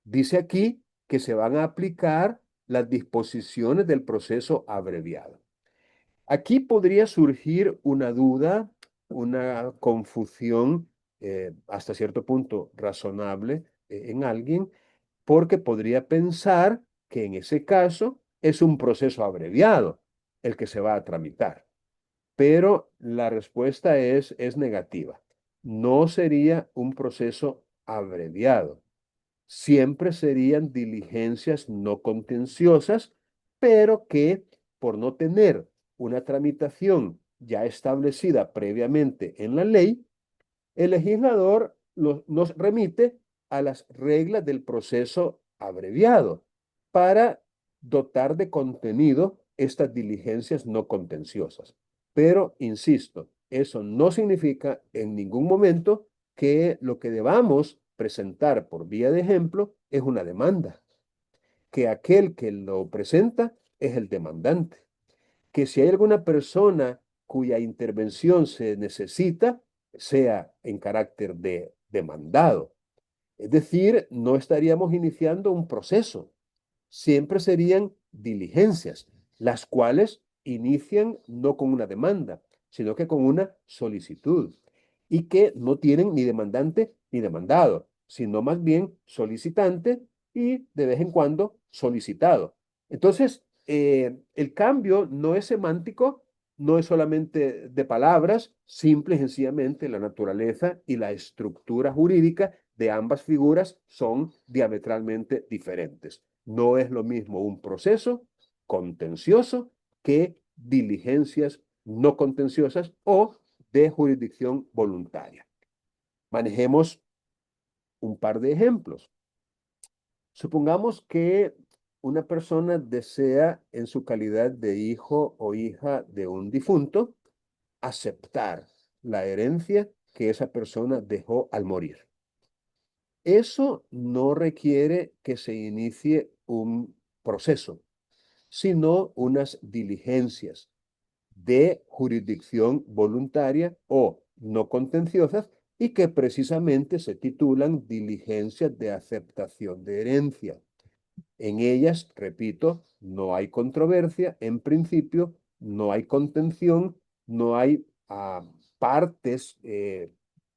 dice aquí que se van a aplicar las disposiciones del proceso abreviado. Aquí podría surgir una duda, una confusión hasta cierto punto razonable en alguien, porque podría pensar que en ese caso es un proceso abreviado el que se va a tramitar. Pero la respuesta es negativa. No sería un proceso abreviado. Siempre serían diligencias no contenciosas, pero que por no tener una tramitación ya establecida previamente en la ley, el legislador nos remite a las reglas del proceso abreviado para dotar de contenido estas diligencias no contenciosas. Pero, insisto, eso no significa en ningún momento que lo que debamos presentar por vía de ejemplo es una demanda, que aquel que lo presenta es el demandante, que si hay alguna persona cuya intervención se necesita, sea en carácter de demandado. Es decir, no estaríamos iniciando un proceso, siempre serían diligencias, las cuales inician no con una demanda, sino que con una solicitud, y que no tienen ni demandante ni demandado, sino más bien solicitante y de vez en cuando solicitado. Entonces, el cambio no es semántico, no es solamente de palabras, simple y sencillamente la naturaleza y la estructura jurídica de ambas figuras son diametralmente diferentes. No es lo mismo un proceso contencioso que diligencias no contenciosas o de jurisdicción voluntaria. Manejemos un par de ejemplos. Supongamos que una persona desea, en su calidad de hijo o hija de un difunto, aceptar la herencia que esa persona dejó al morir. Eso no requiere que se inicie un proceso, sino unas diligencias de jurisdicción voluntaria o no contenciosas y que precisamente se titulan diligencias de aceptación de herencia. En ellas, repito, no hay controversia, en principio no hay contención, no hay partes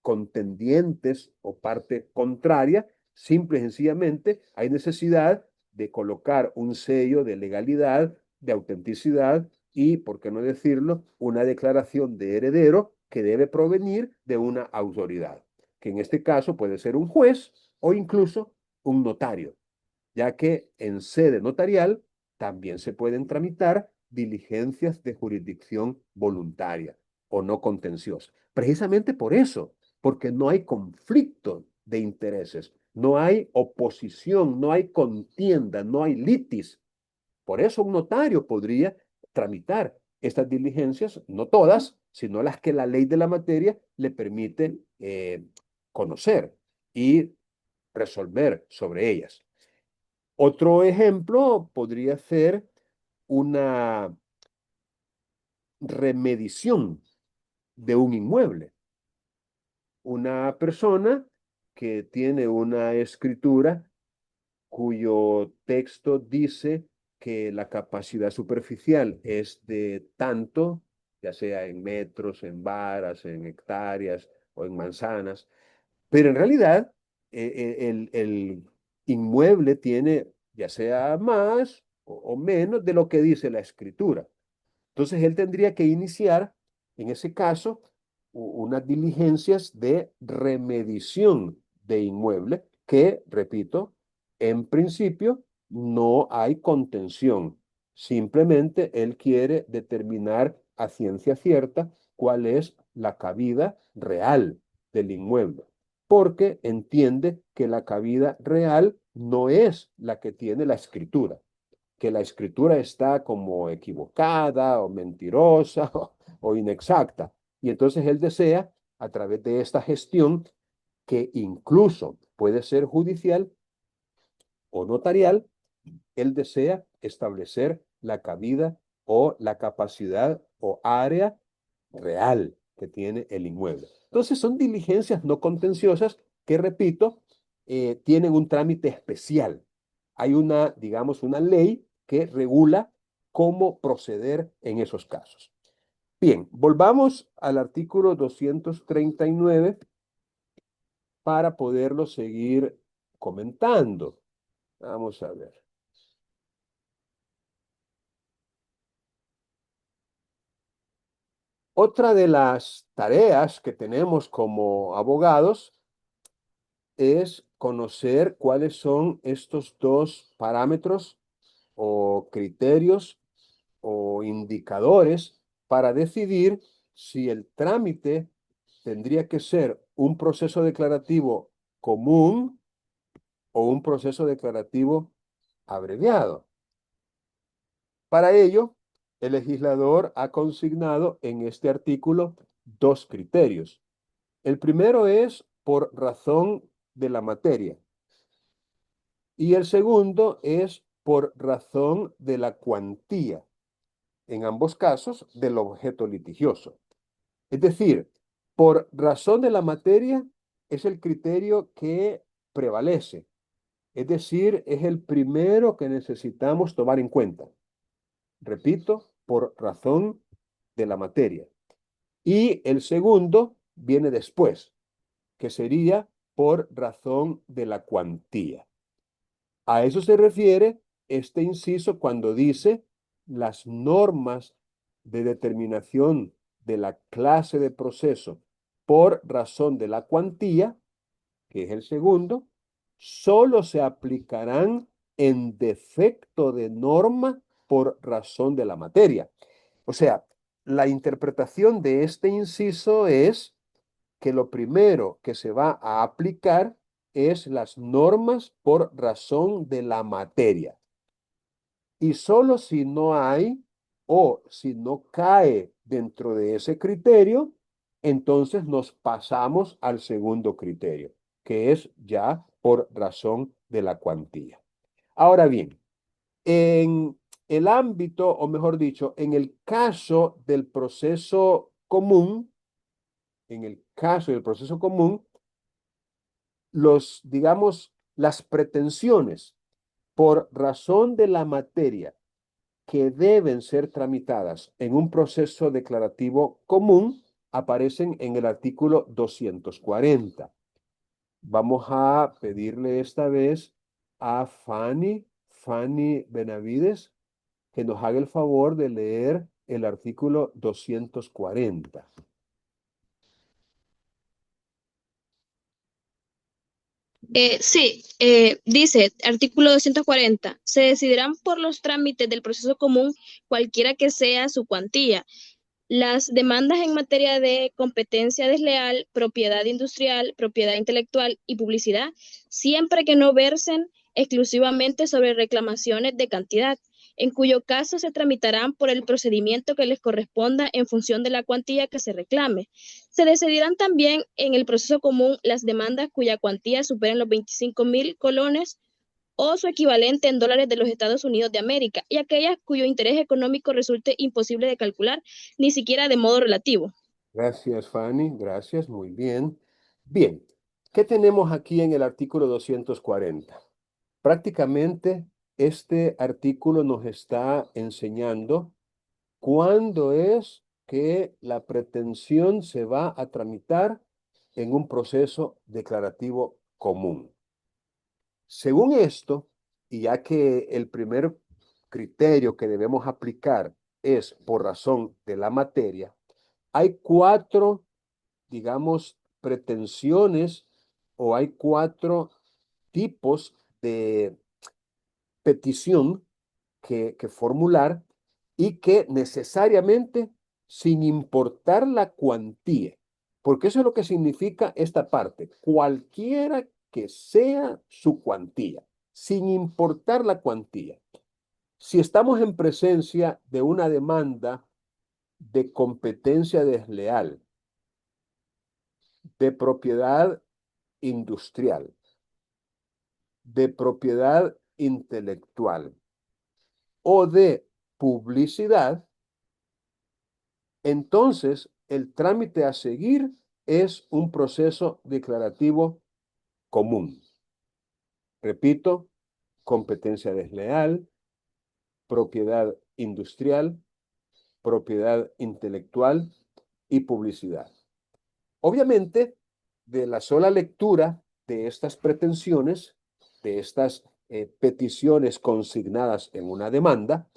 contendientes o parte contraria, simple y sencillamente hay necesidad de colocar un sello de legalidad, de autenticidad y, por qué no decirlo, una declaración de heredero que debe provenir de una autoridad, que en este caso puede ser un juez o incluso un notario, ya que en sede notarial también se pueden tramitar diligencias de jurisdicción voluntaria o no contenciosa. Precisamente por eso porque no hay conflicto de intereses, no hay oposición, no hay contienda, no hay litis. Por eso un notario podría tramitar estas diligencias, no todas, sino las que la ley de la materia le permite conocer y resolver sobre ellas. Otro ejemplo podría ser una remedición de un inmueble. Una persona que tiene una escritura cuyo texto dice que la capacidad superficial es de tanto, ya sea en metros, en varas, en hectáreas o en manzanas, pero en realidad el inmueble tiene ya sea más o menos de lo que dice la escritura. Entonces él tendría que iniciar, en ese caso, unas diligencias de remedición de inmueble que, repito, en principio no hay contención. Simplemente él quiere determinar a ciencia cierta cuál es la cabida real del inmueble, porque entiende que la cabida real no es la que tiene la escritura, que la escritura está como equivocada o mentirosa o inexacta. Y entonces él desea, a través de esta gestión, que incluso puede ser judicial o notarial, él desea establecer la cabida o la capacidad o área real que tiene el inmueble. Entonces son diligencias no contenciosas que, repito, tienen un trámite especial. Hay una, digamos, una ley que regula cómo proceder en esos casos. Bien, volvamos al artículo 239 para poderlo seguir comentando. Vamos a ver. Otra de las tareas que tenemos como abogados es conocer cuáles son estos dos parámetros o criterios o indicadores para decidir si el trámite tendría que ser un proceso declarativo común o un proceso declarativo abreviado. Para ello, el legislador ha consignado en este artículo dos criterios. El primero es por razón de la materia y el segundo es por razón de la cuantía, en ambos casos del objeto litigioso. Es decir, por razón de la materia es el criterio que prevalece, es decir, es el primero que necesitamos tomar en cuenta. Repito, por razón de la materia. Y el segundo viene después, que sería por razón de la cuantía. A eso se refiere este inciso cuando dice las normas de determinación de la clase de proceso por razón de la cuantía, que es el segundo, solo se aplicarán en defecto de norma por razón de la materia. O sea, la interpretación de este inciso es que lo primero que se va a aplicar es las normas por razón de la materia. Y solo si no hay o si no cae dentro de ese criterio, entonces nos pasamos al segundo criterio, que es ya por razón de la cuantía. Ahora bien, en el ámbito, o mejor dicho, en el caso del proceso común, digamos, las pretensiones por razón de la materia que deben ser tramitadas en un proceso declarativo común aparecen en el artículo 240. Vamos a pedirle esta vez a Fanny Benavides, que nos haga el favor de leer el artículo 240. Sí, dice, artículo 240, se decidirán por los trámites del proceso común cualquiera que sea su cuantía Las demandas en materia de competencia desleal, propiedad industrial, propiedad intelectual y publicidad, siempre que no versen exclusivamente sobre reclamaciones de cantidad, en cuyo caso se tramitarán por el procedimiento que les corresponda en función de la cuantía que se reclame. Se decidirán también en el proceso común las demandas cuya cuantía superen los 25.000 colones o su equivalente en dólares de los Estados Unidos de América, y aquellas cuyo interés económico resulte imposible de calcular, ni siquiera de modo relativo. Gracias, Fanny. Gracias. Muy bien. Bien. ¿Qué tenemos aquí en el artículo 240? Prácticamente este artículo nos está enseñando cuándo es que la pretensión se va a tramitar en un proceso declarativo común. Según esto, y ya que el primer criterio que debemos aplicar es por razón de la materia, hay cuatro, digamos, pretensiones o hay cuatro tipos de petición que formular y que necesariamente, sin importar la cuantía, porque eso es lo que significa esta parte, cualquiera que sea su cuantía, sin importar la cuantía. Si estamos en presencia de una demanda de competencia desleal, de propiedad industrial, de propiedad intelectual o de publicidad, entonces el trámite a seguir es un proceso declarativo común. Repito, competencia desleal, propiedad industrial, propiedad intelectual y publicidad. Obviamente, de la sola lectura de estas pretensiones, de estas peticiones consignadas en una demanda,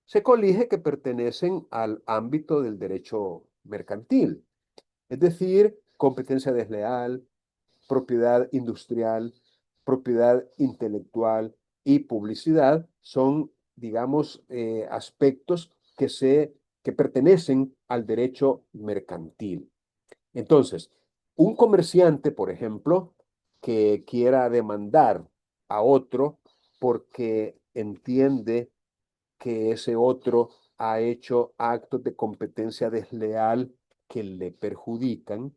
se colige que pertenecen al ámbito del derecho mercantil, es decir, competencia desleal, propiedad industrial, propiedad intelectual y publicidad son, digamos, aspectos que pertenecen al derecho mercantil. Entonces, un comerciante, por ejemplo, que quiera demandar a otro porque entiende que ese otro ha hecho actos de competencia desleal que le perjudican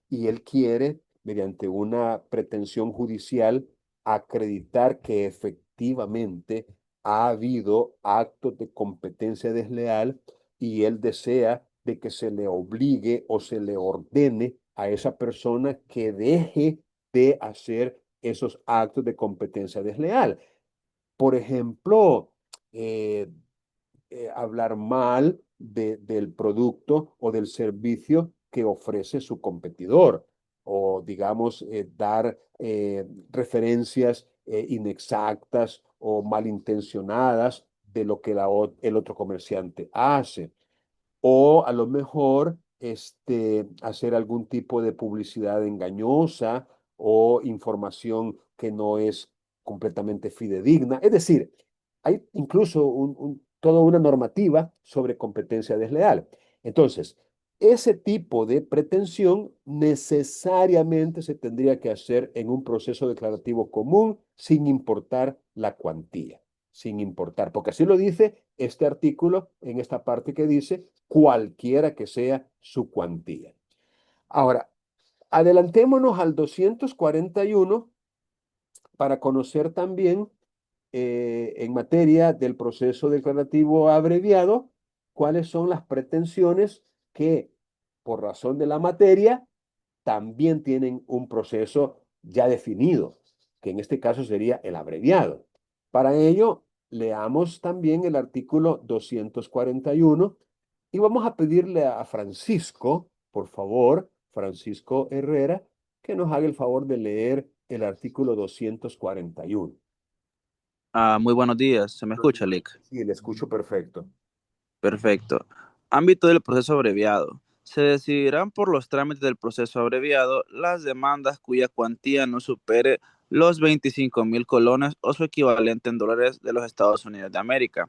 y él quiere, mediante una pretensión judicial, acreditar que efectivamente ha habido actos de competencia desleal y él desea de que se le obligue o se le ordene a esa persona que deje de hacer esos actos de competencia desleal. Por ejemplo, eh, hablar mal del producto o del servicio que ofrece su competidor o, digamos, dar referencias inexactas o malintencionadas de lo que el otro comerciante hace. O a lo mejor hacer algún tipo de publicidad engañosa o información que no es completamente fidedigna. Es decir, hay incluso toda una normativa sobre competencia desleal. Entonces, ese tipo de pretensión necesariamente se tendría que hacer en un proceso declarativo común sin importar la cuantía, sin importar, porque así lo dice este artículo en esta parte que dice cualquiera que sea su cuantía. Ahora, adelantémonos al 241 para conocer también en materia del proceso declarativo abreviado cuáles son las pretensiones que, por razón de la materia, también tienen un proceso ya definido, que en este caso sería el abreviado. Para ello, leamos también el artículo 241 y vamos a pedirle a Francisco, por favor, Francisco Herrera, que nos haga el favor de leer el artículo 241. Muy buenos días. ¿Se me escucha, Lick? Sí, le escucho perfecto. Perfecto. Ámbito del proceso abreviado. Se decidirán por los trámites del proceso abreviado las demandas cuya cuantía no supere los 25.000 colones o su equivalente en dólares de los Estados Unidos de América.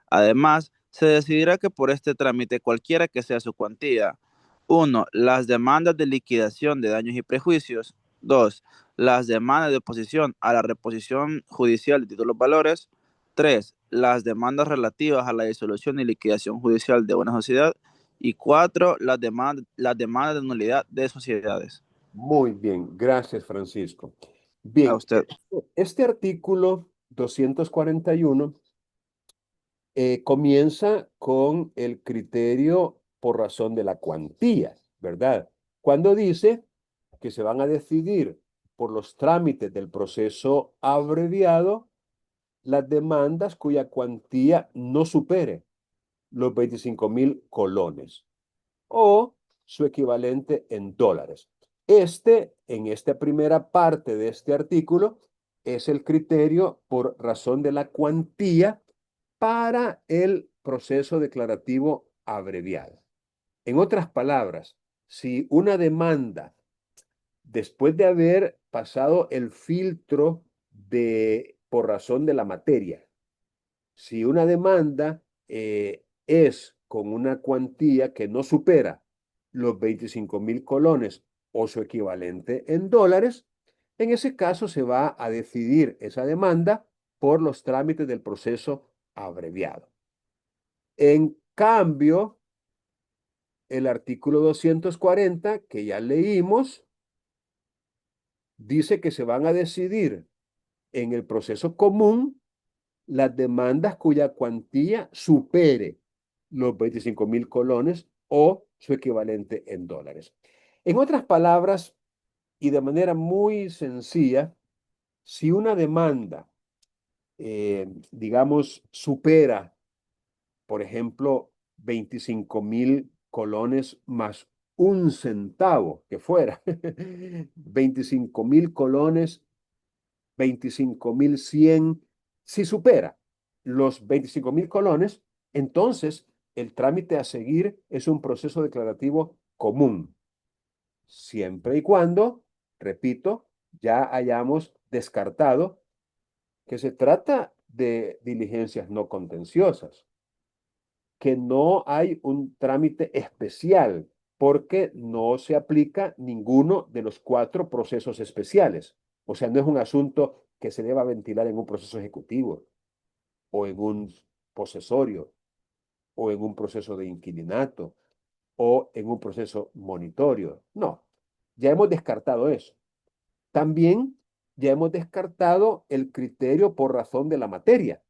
Además, Se decidirá que por este trámite, cualquiera que sea su cuantía: 1. Las demandas de liquidación de daños y prejuicios. 2. Las demandas de oposición a la reposición judicial de títulos valores. 3. Las demandas relativas a la disolución y liquidación judicial de una sociedad. Y 4. Las demandas de nulidad de sociedades. Muy bien, gracias, Francisco. A Bien, usted. este artículo 241 comienza con el criterio por razón de la cuantía, ¿verdad? Cuando dice que se van a decidir por los trámites del proceso abreviado las demandas cuya cuantía no supere los 25.000 colones o su equivalente en dólares. En esta primera parte de este artículo, es el criterio por razón de la cuantía para el proceso declarativo abreviado. En otras palabras, si una demanda, después de haber pasado el filtro por razón de la materia, si una demanda es con una cuantía que no supera los 25.000 colones o su equivalente en dólares, en ese caso se va a decidir esa demanda por los trámites del proceso abreviado. En cambio, el artículo 240 que ya leímos, dice que se van a decidir en el proceso común las demandas cuya cuantía supere los 25.000 colones o su equivalente en dólares. En otras palabras, y de manera muy sencilla, si una demanda, digamos, supera, por ejemplo, 25.000 colones más un centavo que fuera, 25.000 colones, 25.100, si supera los 25.000 colones, entonces el trámite a seguir es un proceso declarativo común, siempre y cuando, repito, ya hayamos descartado que se trata de diligencias no contenciosas, que no hay un trámite especial porque no se aplica ninguno de los 4 procesos especiales. O sea, no es un asunto que se deba ventilar en un proceso ejecutivo o en un posesorio o en un proceso de inquilinato o en un proceso monitorio. No, ya hemos descartado eso. También ya hemos descartado el criterio por razón de la materia.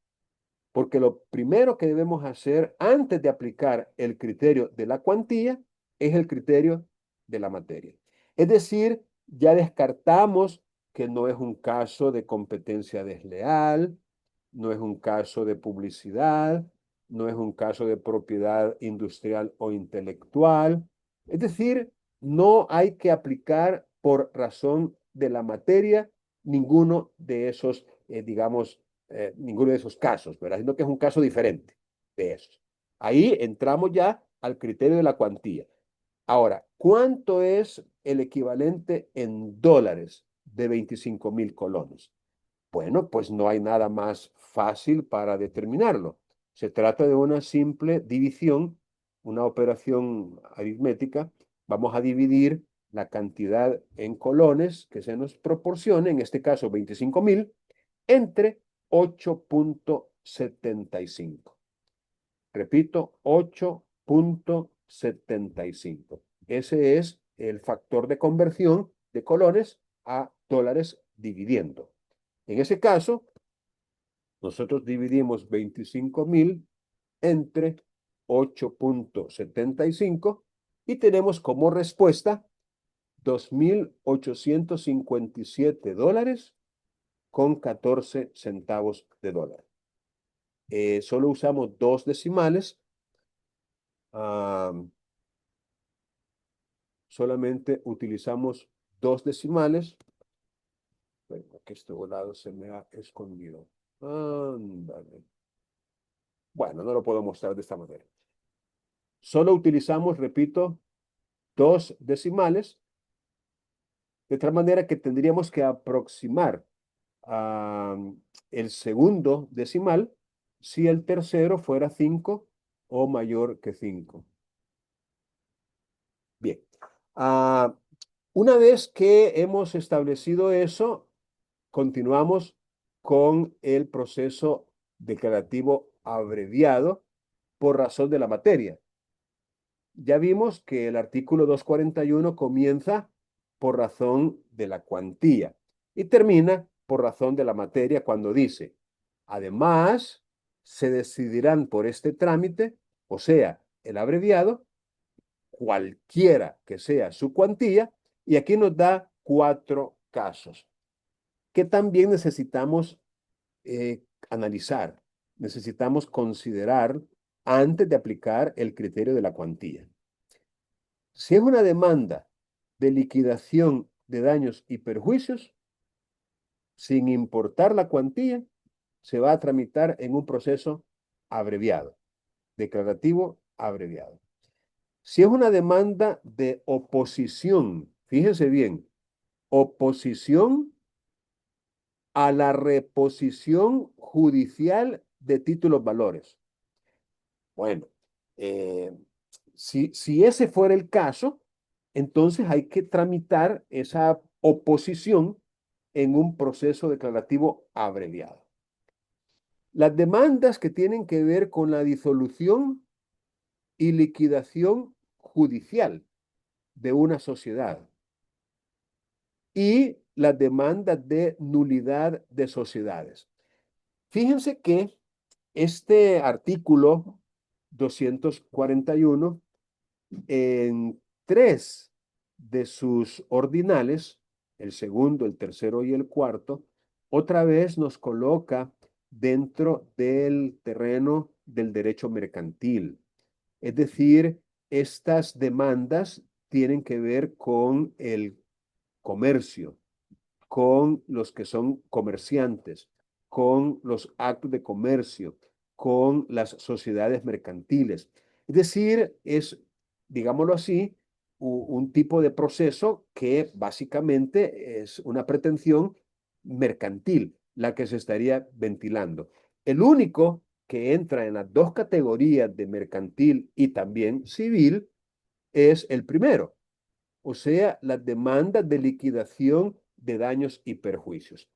Porque lo primero que debemos hacer antes de aplicar el criterio de la cuantía es el criterio de la materia. Es decir, ya descartamos que no es un caso de competencia desleal, no es un caso de publicidad, no es un caso de propiedad industrial o intelectual. Es decir, no hay que aplicar por razón de la materia ninguno de esos, digamos, ninguno de esos casos, ¿verdad? Sino que es un caso diferente de esos. Ahí entramos ya al criterio de la cuantía. Ahora, ¿cuánto es el equivalente en dólares de 25.000 colones? Bueno, pues no hay nada más fácil para determinarlo. Se trata de una simple división, una operación aritmética. Vamos a dividir la cantidad en colones que se nos proporcione, en este caso 25.000, entre 8.75. Repito, 8.75. Ese es el factor de conversión de colones a dólares dividiendo. En ese caso, nosotros dividimos 25.000 entre 8.75 y tenemos como respuesta 2.857 dólares con 14 centavos de dólar. Solo usamos 2 decimales. Solamente utilizamos 2 decimales. Bueno, aquí este volado se me ha escondido. Ándale. Bueno, no lo puedo mostrar de esta manera. Solo utilizamos, repito, 2 decimales, de tal manera que tendríamos que aproximar el segundo decimal si el tercero fuera 5 o mayor que 5. Bien. Una vez que hemos establecido eso, continuamos con el proceso declarativo abreviado por razón de la materia. Ya vimos que el artículo 241 comienza por razón de la cuantía y termina por razón de la materia cuando dice, además, se decidirán por este trámite, o sea, el abreviado, cualquiera que sea su cuantía, y aquí nos da 4 casos que también necesitamos analizar, necesitamos considerar antes de aplicar el criterio de la cuantía. Si es una demanda de liquidación de daños y perjuicios, sin importar la cuantía, se va a tramitar en un proceso abreviado, declarativo abreviado. Si es una demanda de oposición, fíjense bien, oposición a la reposición judicial de títulos valores. Bueno, eh, si ese fuera el caso, entonces hay que tramitar esa oposición en un proceso declarativo abreviado. Las demandas que tienen que ver con la disolución y liquidación judicial de una sociedad y las demandas de nulidad de sociedades. Fíjense que este artículo 241 en 3 de sus ordinales, el segundo, el tercero y el cuarto, otra vez nos coloca dentro del terreno del derecho mercantil. Es decir, estas demandas tienen que ver con el comercio, con los que son comerciantes, con los actos de comercio, con las sociedades mercantiles. Es decir, es, digámoslo así, un tipo de proceso que básicamente es una pretensión mercantil, la que se estaría ventilando. El único que entra en las dos categorías de mercantil y también civil es el primero, o sea, las demandas de liquidación de daños y perjuicios.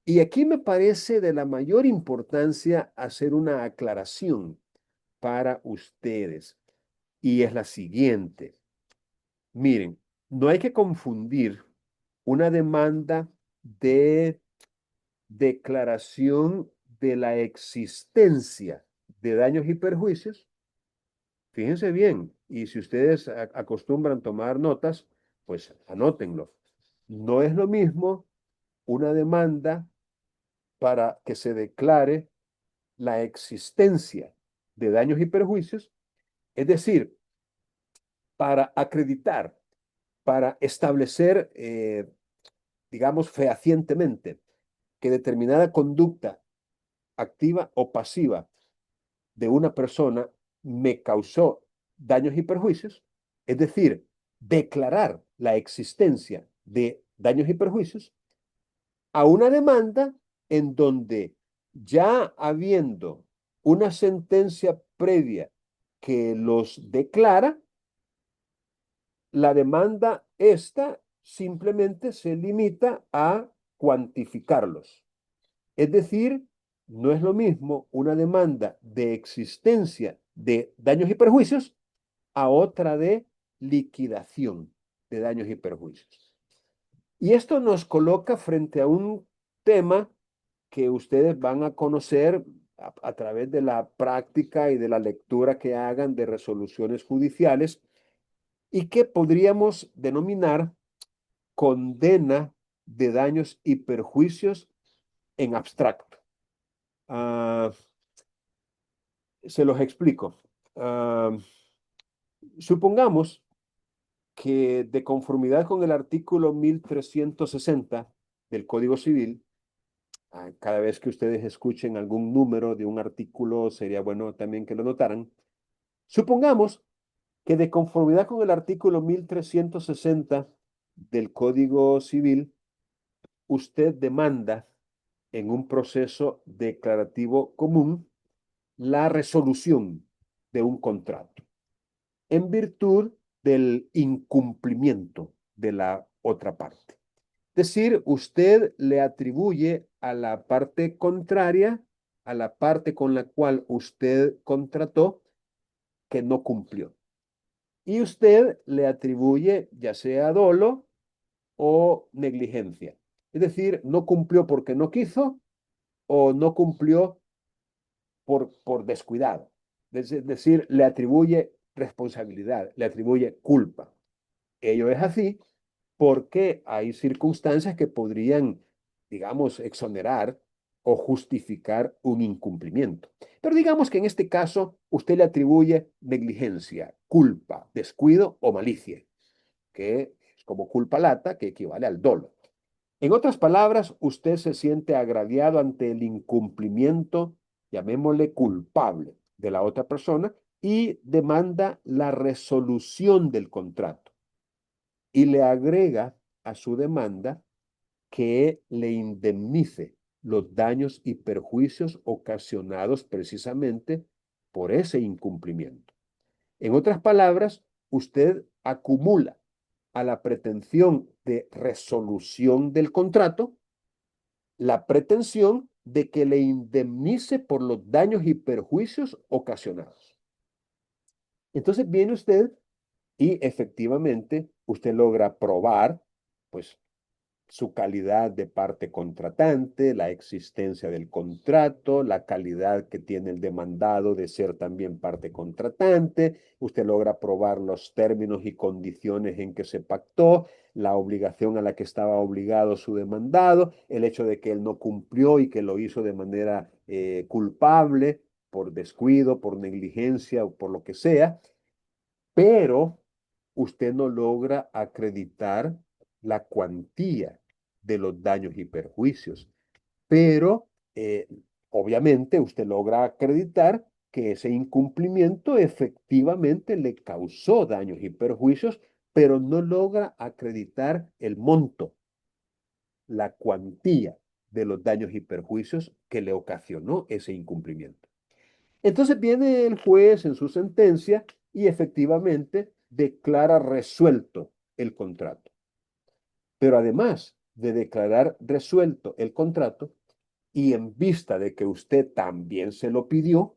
Y aquí me parece de la mayor importancia hacer una aclaración para ustedes, y es la siguiente. Miren, no hay que confundir una demanda de declaración de la existencia de daños y perjuicios. Fíjense bien, y si ustedes acostumbran tomar notas, pues anótenlo. No es lo mismo una demanda para que se declare la existencia de daños y perjuicios, es decir, para acreditar, para establecer, digamos, fehacientemente que determinada conducta activa o pasiva de una persona me causó daños y perjuicios, es decir, declarar la existencia de daños y perjuicios, a una demanda en donde ya habiendo una sentencia previa que los declara, la demanda esta simplemente se limita a cuantificarlos. Es decir, no es lo mismo una demanda de existencia de daños y perjuicios a otra de liquidación de daños y perjuicios. Y esto nos coloca frente a un tema que ustedes van a conocer a través de la práctica y de la lectura que hagan de resoluciones judiciales y que podríamos denominar condena de daños y perjuicios en abstracto. Se los explico. Supongamos que de conformidad con el artículo 1360 del Código Civil, cada vez que ustedes escuchen algún número de un artículo, sería bueno también que lo notaran. Supongamos que de conformidad con el artículo 1360 del Código Civil, usted demanda en un proceso declarativo común la resolución de un contrato en virtud del incumplimiento de la otra parte. Es decir, usted le atribuye a la parte contraria, a la parte con la cual usted contrató, que no cumplió. Y usted le atribuye ya sea dolo o negligencia. Es decir, no cumplió porque no quiso o no cumplió por descuidado. Es decir, le atribuye responsabilidad, le atribuye culpa. Ello es así porque hay circunstancias que podrían, digamos, exonerar o justificar un incumplimiento. Pero digamos que en este caso usted le atribuye negligencia, culpa, descuido o malicia, que es como culpa lata, que equivale al dolo. En otras palabras, usted se siente agraviado ante el incumplimiento, llamémosle culpable, de la otra persona y demanda la resolución del contrato y le agrega a su demanda que le indemnice los daños y perjuicios ocasionados precisamente por ese incumplimiento. En otras palabras, usted acumula a la pretensión de resolución del contrato la pretensión de que le indemnice por los daños y perjuicios ocasionados. Entonces viene usted y efectivamente usted logra probar, pues, su calidad de parte contratante, la existencia del contrato, la calidad que tiene el demandado de ser también parte contratante. Usted logra probar los términos y condiciones en que se pactó, la obligación a la que estaba obligado su demandado, el hecho de que él no cumplió y que lo hizo de manera culpable por descuido, por negligencia o por lo que sea, pero usted no logra acreditar la cuantía de los daños y perjuicios. Pero obviamente usted logra acreditar que ese incumplimiento efectivamente le causó daños y perjuicios, pero no logra acreditar el monto, la cuantía de los daños y perjuicios que le ocasionó ese incumplimiento. Entonces viene el juez en su sentencia y efectivamente declara resuelto el contrato. Pero además de declarar resuelto el contrato, y en vista de que usted también se lo pidió,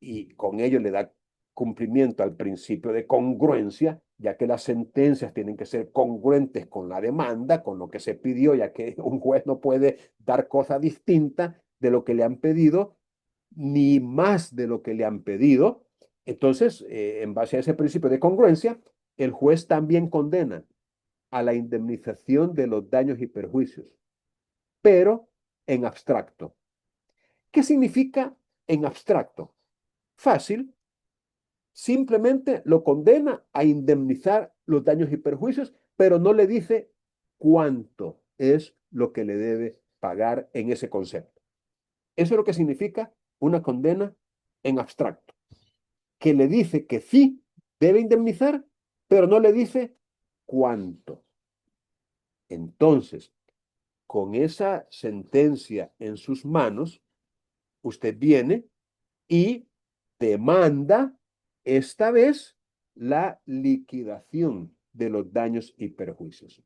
y con ello le da cumplimiento al principio de congruencia, ya que las sentencias tienen que ser congruentes con la demanda, con lo que se pidió, ya que un juez no puede dar cosa distinta de lo que le han pedido, ni más de lo que le han pedido. Entonces, en base a ese principio de congruencia, el juez también condena a la indemnización de los daños y perjuicios, pero en abstracto. ¿Qué significa en abstracto? Fácil, simplemente lo condena a indemnizar los daños y perjuicios, pero no le dice cuánto es lo que le debe pagar en ese concepto. Eso es lo que significa una condena en abstracto, que le dice que sí debe indemnizar, pero no le dice cuánto. Entonces, con esa sentencia en sus manos, usted viene y demanda esta vez la liquidación de los daños y perjuicios.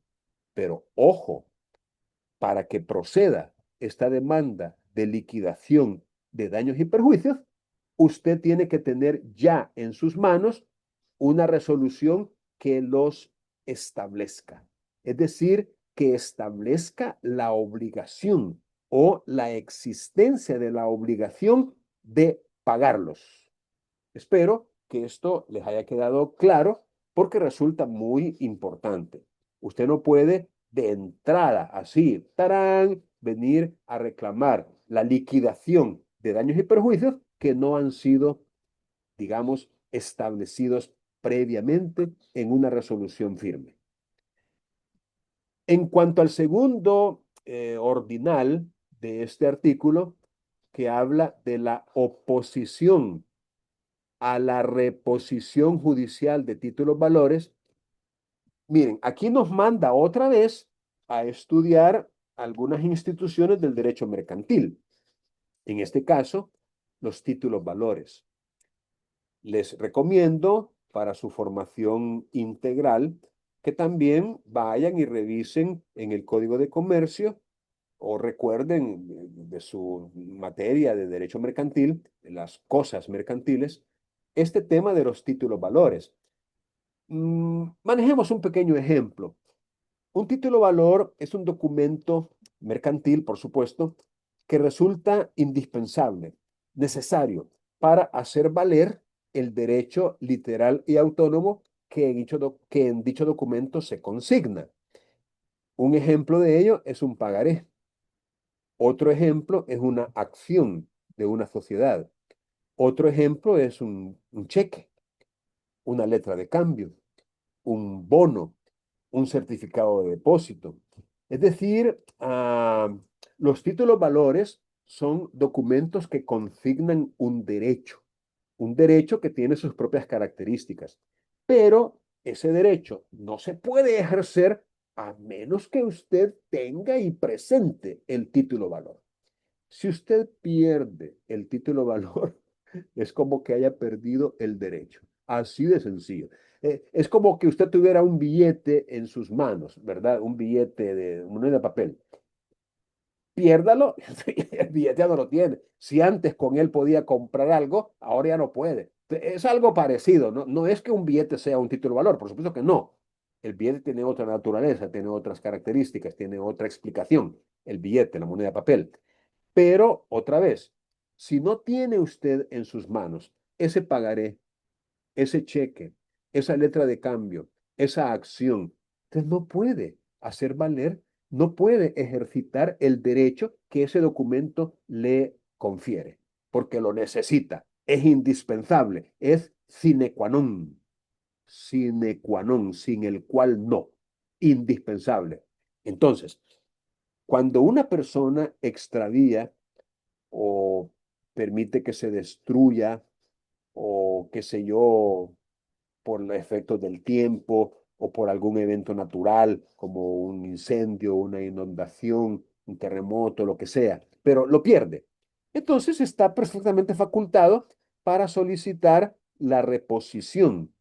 Pero ojo, para que proceda esta demanda de liquidación de daños y perjuicios, usted tiene que tener ya en sus manos una resolución que los establezca. Es decir, que establezca la obligación o la existencia de la obligación de pagarlos. Espero que esto les haya quedado claro porque resulta muy importante. Usted no puede de entrada así, tarán, venir a reclamar la liquidación de daños y perjuicios que no han sido, digamos, establecidos previamente en una resolución firme. En cuanto al segundo ordinal de este artículo, que habla de la oposición a la reposición judicial de títulos valores, miren, aquí nos manda otra vez a estudiar algunas instituciones del derecho mercantil. En este caso, los títulos valores. Les recomiendo para su formación integral que también vayan y revisen en el Código de Comercio o recuerden de su materia de derecho mercantil, de las cosas mercantiles, este tema de los títulos valores. Manejemos un pequeño ejemplo. Un título valor es un documento mercantil, por supuesto, que resulta indispensable, necesario para hacer valer el derecho literal y autónomo que en dicho documento se consigna. Un ejemplo de ello es un pagaré. Otro ejemplo es una acción de una sociedad. Otro ejemplo es un cheque, una letra de cambio, un bono, un certificado de depósito. Es decir, los títulos valores son documentos que consignan un derecho que tiene sus propias características, pero ese derecho no se puede ejercer a menos que usted tenga y presente el título valor. Si usted pierde el título valor, es como que haya perdido el derecho. Así de sencillo. Es como que usted tuviera un billete en sus manos, ¿verdad? Un billete de moneda de papel. Piérdalo, el billete ya no lo tiene. Si antes con él podía comprar algo, ahora ya no puede. Es algo parecido, ¿no? No es que un billete sea un título de valor, por supuesto que no. El billete tiene otra naturaleza, tiene otras características, tiene otra explicación. El billete, la moneda de papel. Pero, otra vez, si no tiene usted en sus manos ese pagaré, ese cheque, esa letra de cambio, esa acción, usted no puede hacer valer, no puede ejercitar el derecho que ese documento le confiere, porque lo necesita, es indispensable, es sine qua non, sin el cual no, indispensable. Entonces, cuando una persona extravía o permite que se destruya o qué sé yo, por los efectos del tiempo o por algún evento natural como un incendio, una inundación, un terremoto, lo que sea, pero lo pierde. Entonces está perfectamente facultado para solicitar la reposición.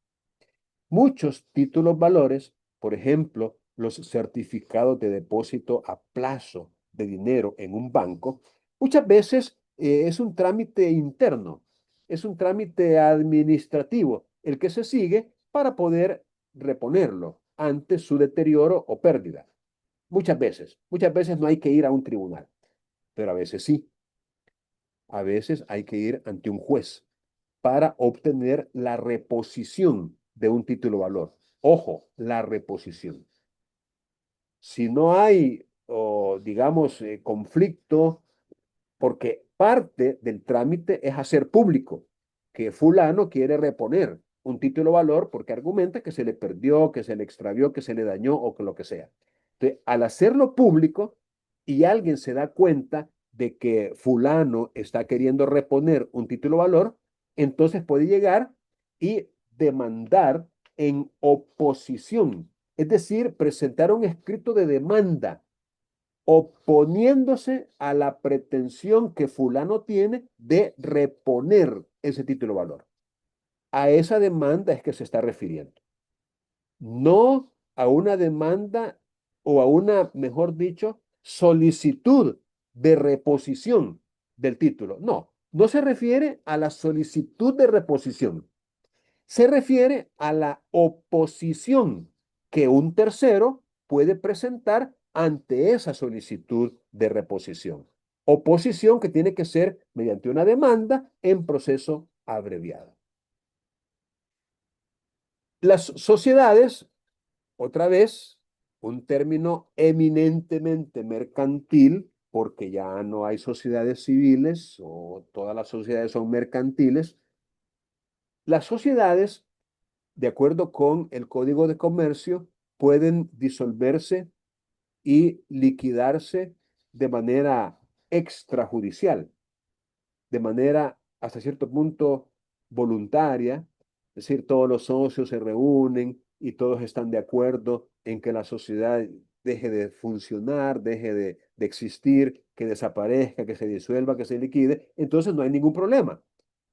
Muchos títulos valores, por ejemplo, los certificados de depósito a plazo de dinero en un banco, muchas veces es un trámite interno, es un trámite administrativo el que se sigue para poder reponerlo ante su deterioro o pérdida. Muchas veces no hay que ir a un tribunal, pero a veces sí. A veces hay que ir ante un juez para obtener la reposición de un título valor. Ojo, la reposición. Si no hay, digamos, conflicto, porque parte del trámite es hacer público que fulano quiere reponer un título valor porque argumenta que se le perdió, que se le extravió, que se le dañó o que lo que sea. Entonces, al hacerlo público y alguien se da cuenta de que fulano está queriendo reponer un título valor, entonces puede llegar y demandar en oposición, es decir, presentar un escrito de demanda oponiéndose a la pretensión que fulano tiene de reponer ese título de valor. A esa demanda es que se está refiriendo. No a una demanda o a una, mejor dicho, solicitud de reposición del título. No, no se refiere a la solicitud de reposición. Se refiere a la oposición que un tercero puede presentar ante esa solicitud de reposición. Oposición que tiene que ser mediante una demanda en proceso abreviado. Las sociedades, otra vez, un término eminentemente mercantil, porque ya no hay sociedades civiles o todas las sociedades son mercantiles. Las sociedades, de acuerdo con el Código de Comercio, pueden disolverse y liquidarse de manera extrajudicial, de manera hasta cierto punto voluntaria, es decir, todos los socios se reúnen y todos están de acuerdo en que la sociedad deje de funcionar, deje de existir, que desaparezca, que se disuelva, que se liquide, entonces no hay ningún problema.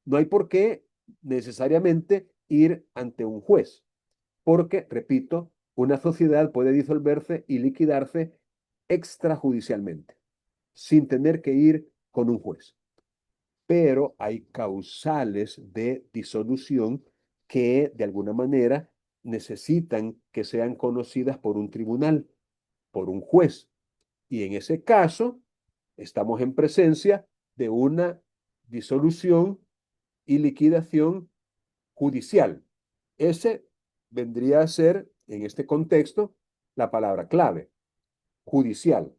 No hay por qué necesariamente ir ante un juez, porque, repito, una sociedad puede disolverse y liquidarse extrajudicialmente, sin tener que ir con un juez. Pero hay causales de disolución que, de alguna manera, necesitan que sean conocidas por un tribunal, por un juez. Y en ese caso, estamos en presencia de una disolución y liquidación judicial. Ese vendría a ser, en este contexto, la palabra clave, judicial.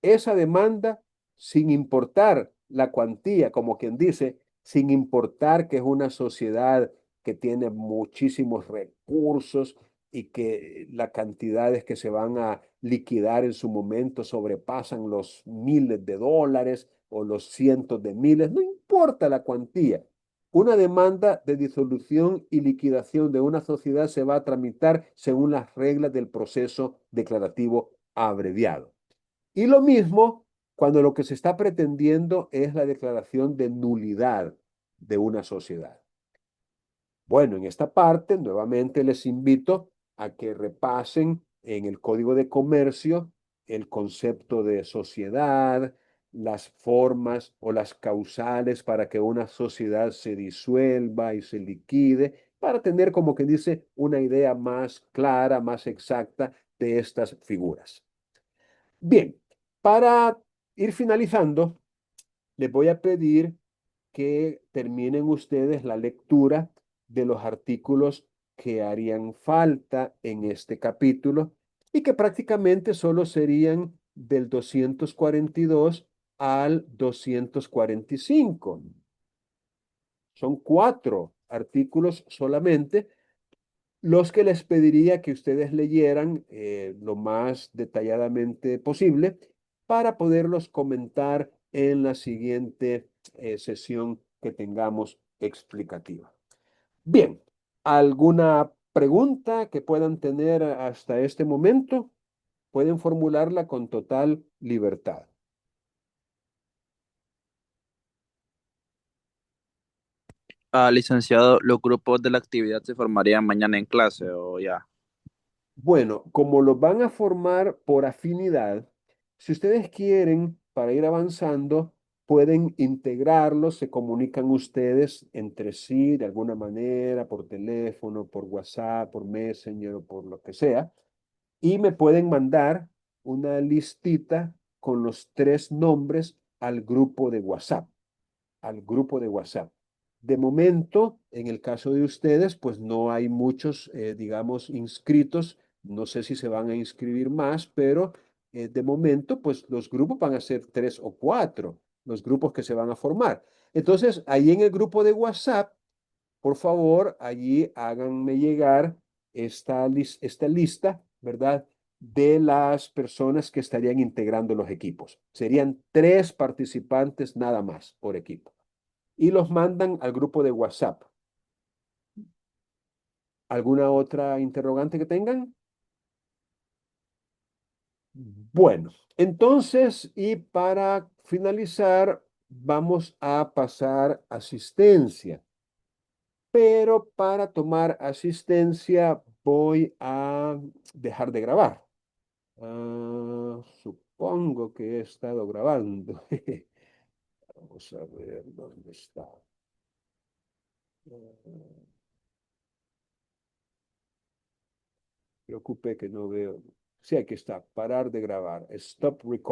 Esa demanda, sin importar la cuantía, como quien dice, sin importar que es una sociedad que tiene muchísimos recursos y que las cantidades que se van a liquidar en su momento sobrepasan los miles de dólares o los cientos de miles, no importa la cuantía. Una demanda de disolución y liquidación de una sociedad se va a tramitar según las reglas del proceso declarativo abreviado. Y lo mismo cuando lo que se está pretendiendo es la declaración de nulidad de una sociedad. Bueno, en esta parte nuevamente les invito a que repasen en el Código de Comercio el concepto de sociedad, las formas o las causales para que una sociedad se disuelva y se liquide, para tener, como que dice, una idea más clara, más exacta de estas figuras. Bien, para ir finalizando, les voy a pedir que terminen ustedes la lectura de los artículos que harían falta en este capítulo y que prácticamente solo serían del 242 al 245. Son 4 artículos solamente los que les pediría que ustedes leyeran lo más detalladamente posible para poderlos comentar en la siguiente sesión que tengamos explicativa. Bien, ¿alguna pregunta que puedan tener hasta este momento? Pueden formularla con total libertad. Licenciado, ¿los grupos de la actividad se formarían mañana en clase o ya? Bueno, como los van a formar por afinidad, si ustedes quieren, para ir avanzando, pueden integrarlos, se comunican ustedes entre sí de alguna manera, por teléfono, por WhatsApp, por Messenger o por lo que sea, y me pueden mandar una listita con los 3 nombres al grupo de WhatsApp, al grupo de WhatsApp. De momento, en el caso de ustedes, pues no hay muchos, digamos, inscritos. No sé si se van a inscribir más, pero de momento, pues los grupos van a ser 3 o 4, los grupos que se van a formar. Entonces, ahí en el grupo de WhatsApp, por favor, allí háganme llegar esta lista, ¿verdad? De las personas que estarían integrando los equipos. Serían 3 participantes nada más por equipo y los mandan al grupo de WhatsApp. ¿Alguna otra interrogante que tengan? Bueno, entonces, y para finalizar, vamos a pasar asistencia. Pero para tomar asistencia voy a dejar de grabar. Supongo que he estado grabando. Vamos a ver dónde está. Preocupe que no veo. Sí, aquí está. Parar de grabar. Stop recording.